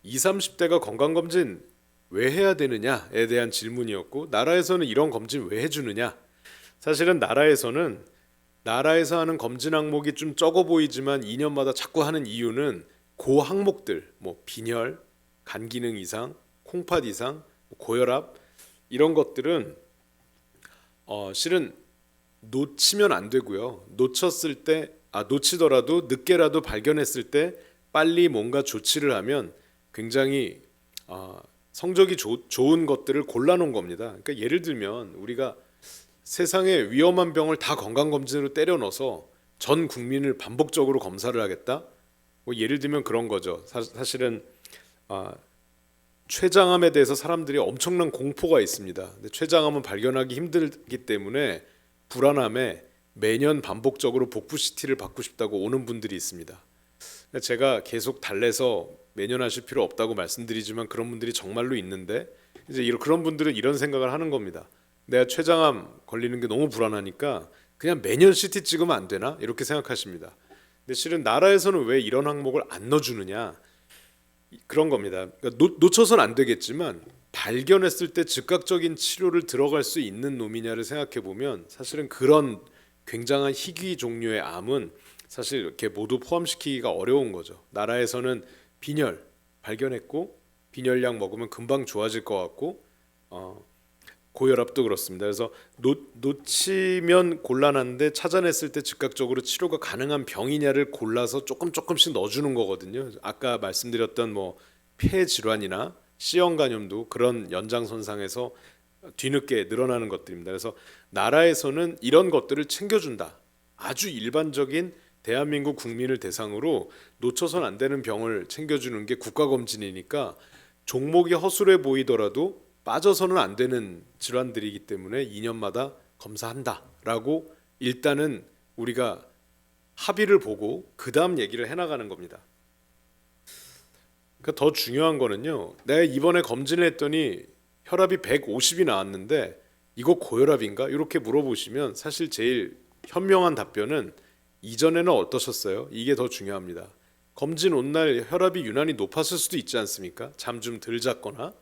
Speaker 1: 20, 30대가 건강검진 왜 해야 되느냐에 대한 질문이었고 나라에서는 이런 검진 왜 해주느냐. 사실은 나라에서 하는 검진 항목이 좀 적어 보이지만 2년마다 자꾸 하는 이유는 그 항목들 빈혈, 간 기능 이상, 콩팥 이상, 고혈압 이런 것들은 실은 놓치면 안 되고요. 놓치더라도 늦게라도 발견했을 때 빨리 뭔가 조치를 하면 굉장히 성적이 좋은 것들을 골라놓은 겁니다. 그러니까 예를 들면 우리가 세상에 위험한 병을 다 건강검진으로 때려 넣어서 전 국민을 반복적으로 검사를 하겠다. 예를 들면 그런 거죠. 사실은 췌장암에 대해서 사람들이 엄청난 공포가 있습니다. 근데 췌장암은 발견하기 힘들기 때문에 불안함에 매년 반복적으로 복부 CT를 받고 싶다고 오는 분들이 있습니다. 제가 계속 달래서 매년 하실 필요 없다고 말씀드리지만 그런 분들이 정말로 있는데 이제 그런 분들은 이런 생각을 하는 겁니다. 내가 췌장암 걸리는 게 너무 불안하니까 그냥 매년 CT 찍으면 안 되나? 이렇게 생각하십니다. 근데 실은 나라에서는 왜 이런 항목을 안 넣어주느냐? 그런 겁니다. 그러니까 놓쳐서는 안 되겠지만 발견했을 때 즉각적인 치료를 들어갈 수 있는 놈이냐를 생각해 보면 사실은 그런 굉장한 희귀 종류의 암은 사실 이렇게 모두 포함시키기가 어려운 거죠. 나라에서는 빈혈 발견했고 빈혈약 먹으면 금방 좋아질 것 같고 고혈압도 그렇습니다. 그래서 놓치면 곤란한데 찾아냈을 때 즉각적으로 치료가 가능한 병이냐를 골라서 조금씩 넣어주는 거거든요. 아까 말씀드렸던 뭐 폐 질환이나 C형 간염도 그런 연장선상에서 뒤늦게 늘어나는 것들입니다. 그래서 나라에서는 이런 것들을 챙겨준다. 아주 일반적인 대한민국 국민을 대상으로 놓쳐선 안 되는 병을 챙겨주는 게 국가검진이니까 종목이 허술해 보이더라도 빠져서는 안 되는 질환들이기 때문에 2년마다 검사한다라고 일단은 우리가 합의를 보고 그 다음 얘기를 해나가는 겁니다. 그러니까 더 중요한 거는요. 내가 이번에 검진을 했더니 혈압이 150이 나왔는데 이거 고혈압인가? 이렇게 물어보시면 사실 제일 현명한 답변은 이전에는 어떠셨어요? 이게 더 중요합니다. 검진 온 날 혈압이 유난히 높았을 수도 있지 않습니까? 잠 좀 덜 잤거나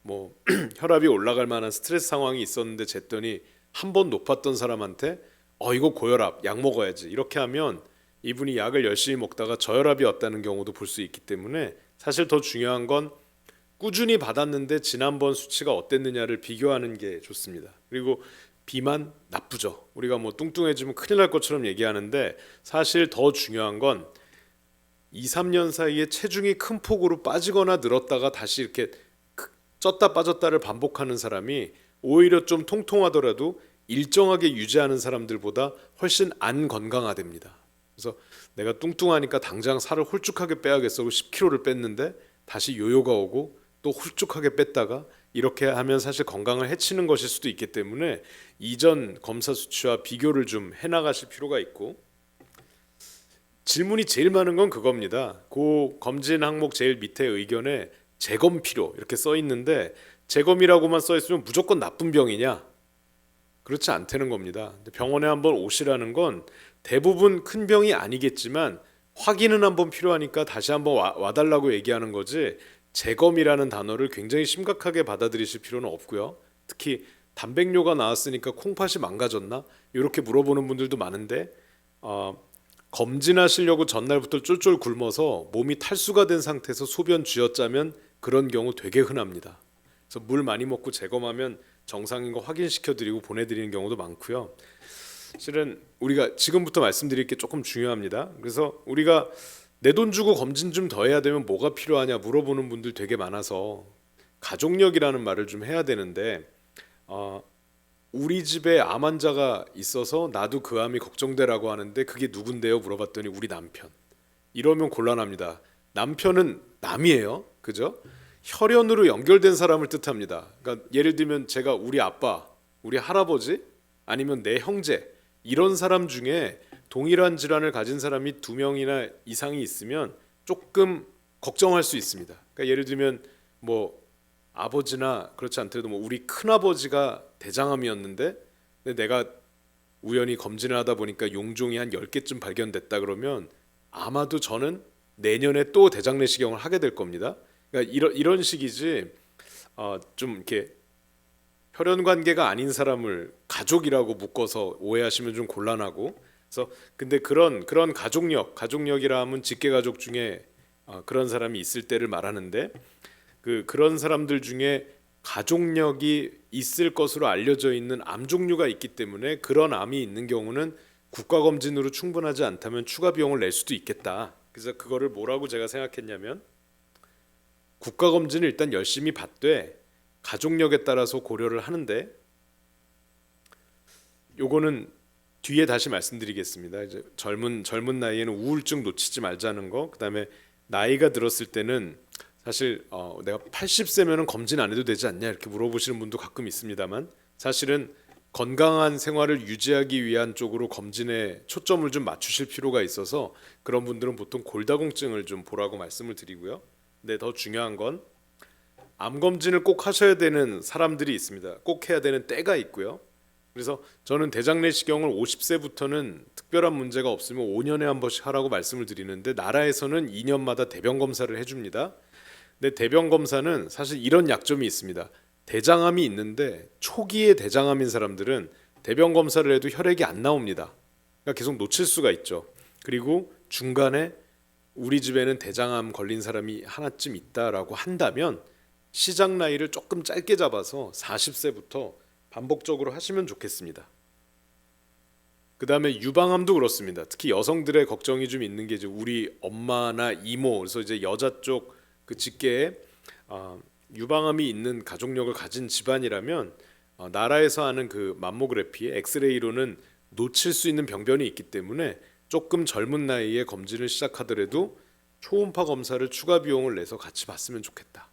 Speaker 1: 뭐 혈압이 올라갈 만한 스트레스 상황이 있었는데 쟀더니 한 번 높았던 사람한테 이거 고혈압 약 먹어야지 이렇게 하면 이분이 약을 열심히 먹다가 저혈압이 왔다는 경우도 볼 수 있기 때문에 사실 더 중요한 건 꾸준히 받았는데 지난번 수치가 어땠느냐를 비교하는 게 좋습니다. 그리고 비만 나쁘죠. 우리가 뭐 뚱뚱해지면 큰일 날 것처럼 얘기하는데 사실 더 중요한 건 2, 3년 사이에 체중이 큰 폭으로 빠지거나 늘었다가 다시 이렇게 쪘다 빠졌다를 반복하는 사람이 오히려 좀 통통하더라도 일정하게 유지하는 사람들보다 훨씬 안 건강하답니다. 그래서 내가 뚱뚱하니까 당장 살을 홀쭉하게 빼야겠어 10kg를 뺐는데 다시 요요가 오고 또 홀쭉하게 뺐다가 이렇게 하면 사실 건강을 해치는 것일 수도 있기 때문에 이전 검사 수치와 비교를 좀 해나가실 필요가 있고 질문이 제일 많은 건 그겁니다. 그 검진 항목 제일 밑에 의견에 재검 필요 이렇게 써 있는데 재검이라고만 써 있으면 무조건 나쁜 병이냐? 그렇지 않다는 겁니다. 병원에 한번 오시라는 건 대부분 큰 병이 아니겠지만 확인은 한번 필요하니까 다시 한번 와달라고 얘기하는 거지 재검이라는 단어를 굉장히 심각하게 받아들이실 필요는 없고요. 특히 단백뇨가 나왔으니까 콩팥이 망가졌나? 이렇게 물어보는 분들도 많은데 검진하시려고 전날부터 쫄쫄 굶어서 몸이 탈수가 된 상태에서 소변 쥐어짜면 그런 경우 되게 흔합니다. 그래서 물 많이 먹고 재검하면 정상인 거 확인시켜드리고 보내드리는 경우도 많고요. 실은 우리가 지금부터 말씀드릴 게 조금 중요합니다. 그래서 우리가 내 돈 주고 검진 좀 더 해야 되면 뭐가 필요하냐 물어보는 분들 되게 많아서 가족력이라는 말을 좀 해야 되는데 우리 집에 암 환자가 있어서 나도 그 암이 걱정되라고 하는데 그게 누군데요? 물어봤더니 우리 남편. 이러면 곤란합니다. 남편은 남이에요. 그죠? 혈연으로 연결된 사람을 뜻합니다. 그러니까 예를 들면 제가 우리 아빠, 우리 할아버지 아니면 내 형제 이런 사람 중에 동일한 질환을 가진 사람이 2명이나 이상이 있으면 조금 걱정할 수 있습니다. 그러니까 예를 들면 뭐 아버지나 그렇지 않더라도 뭐 우리 큰아버지가 대장암이었는데 근데 내가 우연히 검진을 하다 보니까 용종이 한 10개쯤 발견됐다 그러면 아마도 저는 내년에 또 대장내시경을 하게 될 겁니다. 그러니까 이런 식이지 좀 이렇게 혈연 관계가 아닌 사람을 가족이라고 묶어서 오해하시면 좀 곤란하고 그래서 근데 그런 가족력이라 하면 직계 가족 중에 그런 사람이 있을 때를 말하는데 그런 사람들 중에 가족력이 있을 것으로 알려져 있는 암 종류가 있기 때문에 그런 암이 있는 경우는 국가 검진으로 충분하지 않다면 추가 비용을 낼 수도 있겠다. 그래서 그거를 뭐라고 제가 생각했냐면 국가 검진을 일단 열심히 받되 가족력에 따라서 고려를 하는데 요거는 뒤에 다시 말씀드리겠습니다. 이제 젊은 나이에는 우울증 놓치지 말자는 거, 그다음에 나이가 들었을 때는 사실 내가 80세면은 검진 안 해도 되지 않냐 이렇게 물어보시는 분도 가끔 있습니다만 사실은 건강한 생활을 유지하기 위한 쪽으로 검진에 초점을 좀 맞추실 필요가 있어서 그런 분들은 보통 골다공증을 좀 보라고 말씀을 드리고요. 근데 더 중요한 건 암 검진을 꼭 하셔야 되는 사람들이 있습니다. 꼭 해야 되는 때가 있고요. 그래서 저는 대장 내시경을 50세부터는 특별한 문제가 없으면 5년에 한 번씩 하라고 말씀을 드리는데 나라에서는 2년마다 대변 검사를 해줍니다. 근데 대변 검사는 사실 이런 약점이 있습니다. 대장암이 있는데 초기에 대장암인 사람들은 대변 검사를 해도 혈액이 안 나옵니다. 그러니까 계속 놓칠 수가 있죠. 그리고 중간에 우리 집에는 대장암 걸린 사람이 하나쯤 있다라고 한다면 시작 나이를 조금 짧게 잡아서 40세부터 반복적으로 하시면 좋겠습니다. 그 다음에 유방암도 그렇습니다. 특히 여성들의 걱정이 좀 있는 게 이제 우리 엄마나 이모, 그래서 이제 여자 쪽 그 직계에 유방암이 있는 가족력을 가진 집안이라면 나라에서 하는 그 맘모그래피, 엑스레이로는 놓칠 수 있는 병변이 있기 때문에 조금 젊은 나이에 검진을 시작하더라도 초음파 검사를 추가 비용을 내서 같이 받으면 좋겠다.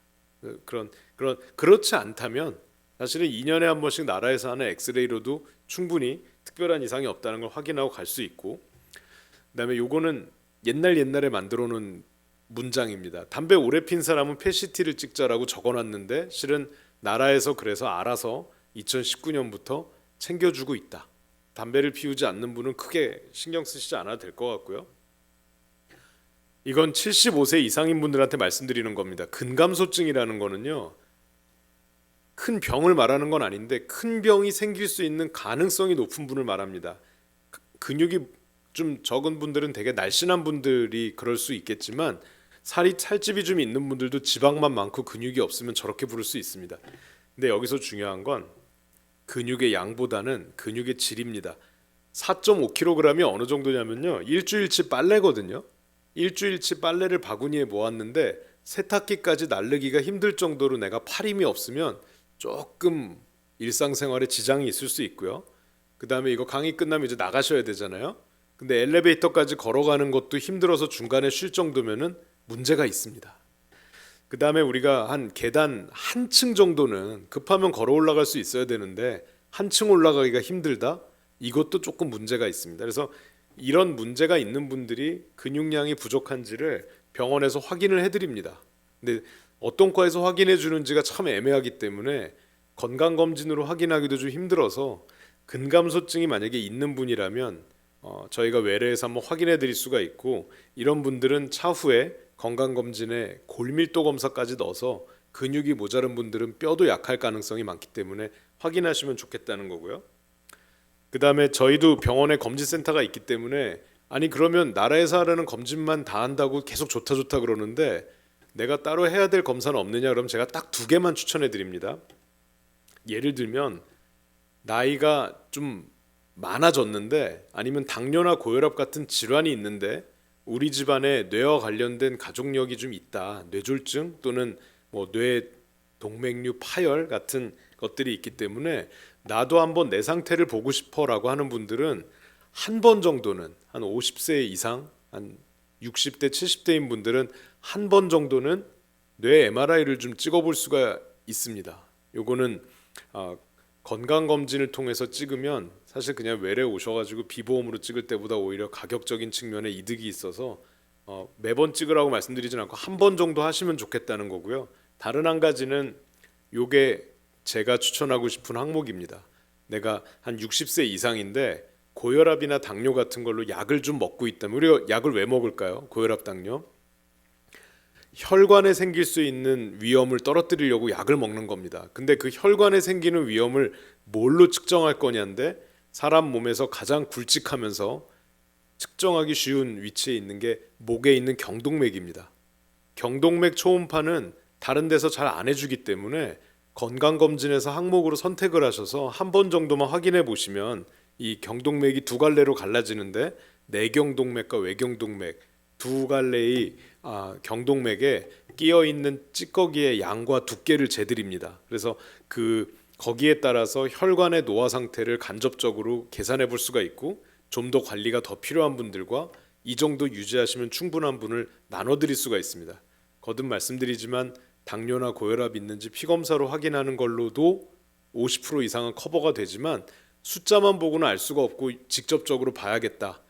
Speaker 1: 그렇지 않다면 사실은 2년에 한 번씩 나라에서 하는 엑스레이로도 충분히 특별한 이상이 없다는 걸 확인하고 갈 수 있고, 그다음에 요거는 옛날에 만들어 놓은 문장입니다. 담배 오래 핀 사람은 펫CT를 찍자라고 적어놨는데 실은 나라에서 그래서 알아서 2019년부터 챙겨주고 있다. 담배를 피우지 않는 분은 크게 신경 쓰시지 않아도 될 것 같고요. 이건 75세 이상인 분들한테 말씀드리는 겁니다. 근감소증이라는 거는요, 큰 병을 말하는 건 아닌데 큰 병이 생길 수 있는 가능성이 높은 분을 말합니다. 근육이 좀 적은 분들은 되게 날씬한 분들이 그럴 수 있겠지만 살집이 좀 있는 분들도 지방만 많고 근육이 없으면 저렇게 부를 수 있습니다. 근데 여기서 중요한 건 근육의 양보다는 근육의 질입니다. 4.5kg이 어느 정도냐면요, 일주일치 빨래거든요. 일주일치 빨래를 바구니에 모았는데 세탁기까지 나르기가 힘들 정도로 내가 팔 힘이 없으면 조금 일상생활에 지장이 있을 수 있고요. 그 다음에 이거 강의 끝나면 이제 나가셔야 되잖아요. 근데 엘리베이터까지 걸어가는 것도 힘들어서 중간에 쉴 정도면은 문제가 있습니다. 그 다음에 우리가 한 계단 한 층 정도는 급하면 걸어 올라갈 수 있어야 되는데 한 층 올라가기가 힘들다? 이것도 조금 문제가 있습니다. 그래서 이런 문제가 있는 분들이 근육량이 부족한지를 병원에서 확인을 해드립니다. 근데 어떤 과에서 확인해 주는지가 참 애매하기 때문에 건강검진으로 확인하기도 좀 힘들어서 근감소증이 만약에 있는 분이라면 저희가 외래에서 한번 확인해 드릴 수가 있고, 이런 분들은 차후에 건강검진에 골밀도 검사까지 넣어서 근육이 모자른 분들은 뼈도 약할 가능성이 많기 때문에 확인하시면 좋겠다는 거고요. 그 다음에 저희도 병원에 검진센터가 있기 때문에 아니 그러면 나라에서 하라는 검진만 다 한다고 계속 좋다 그러는데 내가 따로 해야 될 검사는 없느냐 그러면 제가 딱 2개만 추천해 드립니다. 예를 들면 나이가 좀 많아졌는데 아니면 당뇨나 고혈압 같은 질환이 있는데 우리 집안에 뇌와 관련된 가족력이 좀 있다, 뇌졸중 또는 뭐 뇌동맥류 파열 같은 것들이 있기 때문에 나도 한번 내 상태를 보고 싶어라고 하는 분들은 한 번 정도는, 한 50세 이상, 한 60대 70대인 분들은 한 번 정도는 뇌 MRI를 좀 찍어볼 수가 있습니다. 요거는 건강검진을 통해서 찍으면 사실 그냥 외래 오셔가지고 비보험으로 찍을 때보다 오히려 가격적인 측면에 이득이 있어서 매번 찍으라고 말씀드리진 않고 한 번 정도 하시면 좋겠다는 거고요. 다른 한 가지는 요게 제가 추천하고 싶은 항목입니다. 내가 한 60세 이상인데 고혈압이나 당뇨 같은 걸로 약을 좀 먹고 있다면, 우리가 약을 왜 먹을까요? 고혈압, 당뇨. 혈관에 생길 수 있는 위험을 떨어뜨리려고 약을 먹는 겁니다. 근데 그 혈관에 생기는 위험을 뭘로 측정할 거냐인데 사람 몸에서 가장 굵직하면서 측정하기 쉬운 위치에 있는 게 목에 있는 경동맥입니다. 경동맥 초음파는 다른 데서 잘 안 해주기 때문에 건강검진에서 항목으로 선택을 하셔서 한 번 정도만 확인해 보시면 이 경동맥이 2갈래로 갈라지는데 내경동맥과 외경동맥 두 갈래의 경동맥에 끼어 있는 찌꺼기의 양과 두께를 재드립니다. 그래서 거기에 따라서 혈관의 노화 상태를 간접적으로 계산해 볼 수가 있고, 좀 더 관리가 더 필요한 분들과 이 정도 유지하시면 충분한 분을 나눠 드릴 수가 있습니다. 거듭 말씀드리지만 당뇨나 고혈압 있는지 피 검사로 확인하는 걸로도 50% 이상은 커버가 되지만 숫자만 보고는 알 수가 없고 직접적으로 봐야겠다.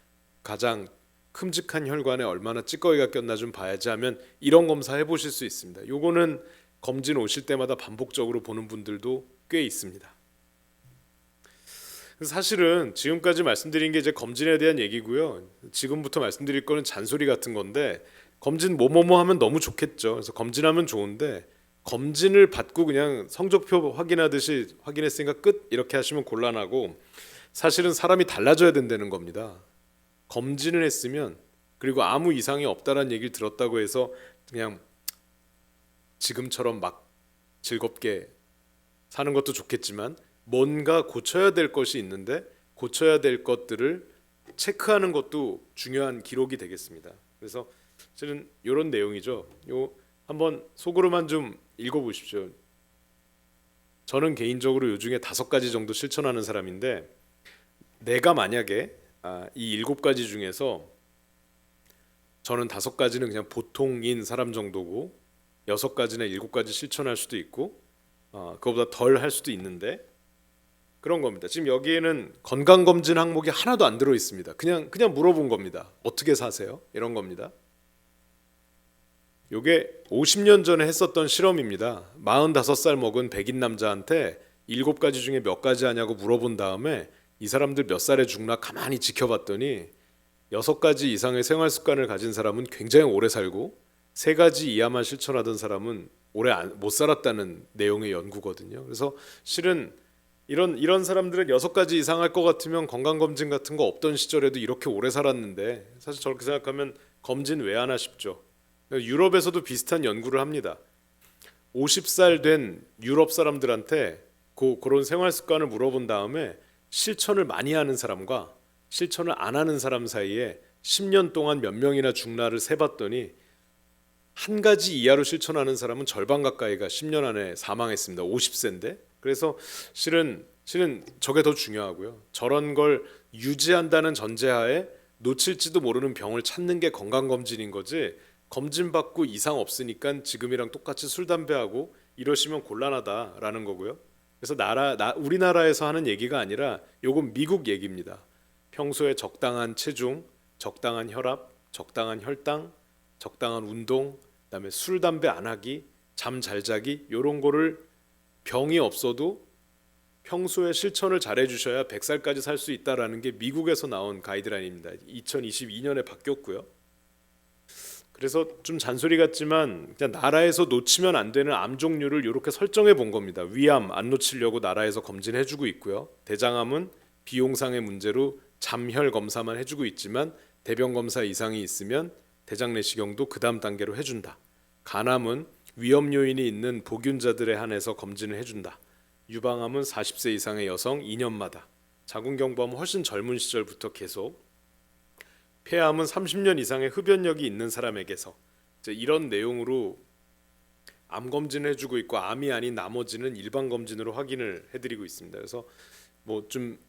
Speaker 1: 가장 큼직한 혈관에 얼마나 찌꺼기가 꼈나 좀 봐야지 하면 이런 검사 해보실 수 있습니다. 요거는 검진 오실 때마다 반복적으로 보는 분들도 꽤 있습니다. 사실은 지금까지 말씀드린 게 이제 검진에 대한 얘기고요. 지금부터 말씀드릴 거는 잔소리 같은 건데 검진 뭐뭐뭐 하면 너무 좋겠죠. 그래서 검진하면 좋은데 검진을 받고 그냥 성적표 확인하듯이 확인했으니까 끝 이렇게 하시면 곤란하고 사실은 사람이 달라져야 된다는 겁니다. 검진을 했으면 그리고 아무 이상이 없다라는 얘기를 들었다고 해서 그냥 지금처럼 막 즐겁게 사는 것도 좋겠지만 뭔가 고쳐야 될 것이 있는데 고쳐야 될 것들을 체크하는 것도 중요한 기록이 되겠습니다. 그래서 저는 이런 내용이죠. 요 한번 속으로만 좀 읽어보십시오. 저는 개인적으로 요 중에 5가지 정도 실천하는 사람인데 내가 만약에 이 7가지 중에서 저는 5가지는 그냥 보통인 사람 정도고 6가지나 7가지 실천할 수도 있고 그거보다 덜 할 수도 있는데 그런 겁니다. 지금 여기에는 건강검진 항목이 하나도 안 들어 있습니다. 그냥 물어본 겁니다. 어떻게 사세요? 이런 겁니다. 요게 50년 전에 했었던 실험입니다. 45살 먹은 백인 남자한테 7가지 중에 몇 가지 하냐고 물어본 다음에 이 사람들 몇 살에 죽나 가만히 지켜봤더니 6가지 이상의 생활 습관을 가진 사람은 굉장히 오래 살고 3가지 이하만 실천하던 사람은 오래 못 살았다는 내용의 연구거든요. 그래서 실은 이런 사람들은 6가지 이상 할 것 같으면 건강검진 같은 거 없던 시절에도 이렇게 오래 살았는데 사실 저렇게 생각하면 검진 왜 하나 싶죠. 유럽에서도 비슷한 연구를 합니다. 50살 된 유럽 사람들한테 그런 생활 습관을 물어본 다음에 실천을 많이 하는 사람과 실천을 안 하는 사람 사이에 10년 동안 몇 명이나 죽나를 세봤더니 한 가지 이하로 실천하는 사람은 절반 가까이가 10년 안에 사망했습니다. 50세인데. 그래서 실은 저게 더 중요하고요. 저런 걸 유지한다는 전제하에 놓칠지도 모르는 병을 찾는 게 건강검진인 거지 검진 받고 이상 없으니까 지금이랑 똑같이 술 담배하고 이러시면 곤란하다라는 거고요. 그래서 우리나라에서 하는 얘기가 아니라 요건 미국 얘기입니다. 평소에 적당한 체중, 적당한 혈압, 적당한 혈당, 적당한 운동, 그다음에 술 담배 안 하기, 잠 잘 자기 요런 거를 병이 없어도 평소에 실천을 잘 해주셔야 100살까지 살 수 있다라는 게 미국에서 나온 가이드라인입니다. 2022년에 바뀌었고요. 그래서 좀 잔소리 같지만 그냥 나라에서 놓치면 안 되는 암 종류를 이렇게 설정해 본 겁니다. 위암 안 놓치려고 나라에서 검진해주고 있고요. 대장암은 비용상의 문제로 잠혈 검사만 해주고 있지만 대변 검사 이상이 있으면 대장 내시경도 그 다음 단계로 해준다. 간암은 위험 요인이 있는 보균자들에 한해서 검진을 해준다. 유방암은 40세 이상의 여성 2년마다. 자궁경부암은 훨씬 젊은 시절부터 계속. 폐암은 30년 이상의 흡연력이 있는 사람에게서 이런 내용으로 암 검진을 해주고 있고 암이 아닌 나머지는 일반 검진으로 확인을 해드리고 있습니다. 그래서 뭐 좀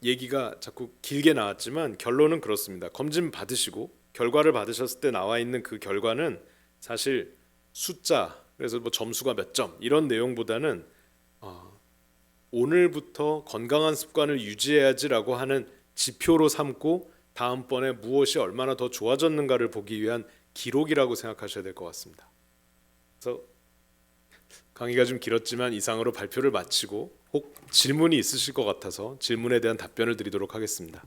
Speaker 1: 얘기가 자꾸 길게 나왔지만 결론은 그렇습니다. 검진 받으시고 결과를 받으셨을 때 나와 있는 그 결과는 사실 숫자 그래서 뭐 점수가 몇 점 이런 내용보다는 오늘부터 건강한 습관을 유지해야지라고 하는 지표로 삼고 다음번에 무엇이 얼마나 더 좋아졌는가를 보기 위한 기록이라고 생각하셔야 될 것 같습니다. 그래서 강의가 좀 길었지만 이상으로 발표를 마치고 혹 질문이 있으실 것 같아서 질문에 대한 답변을 드리도록 하겠습니다.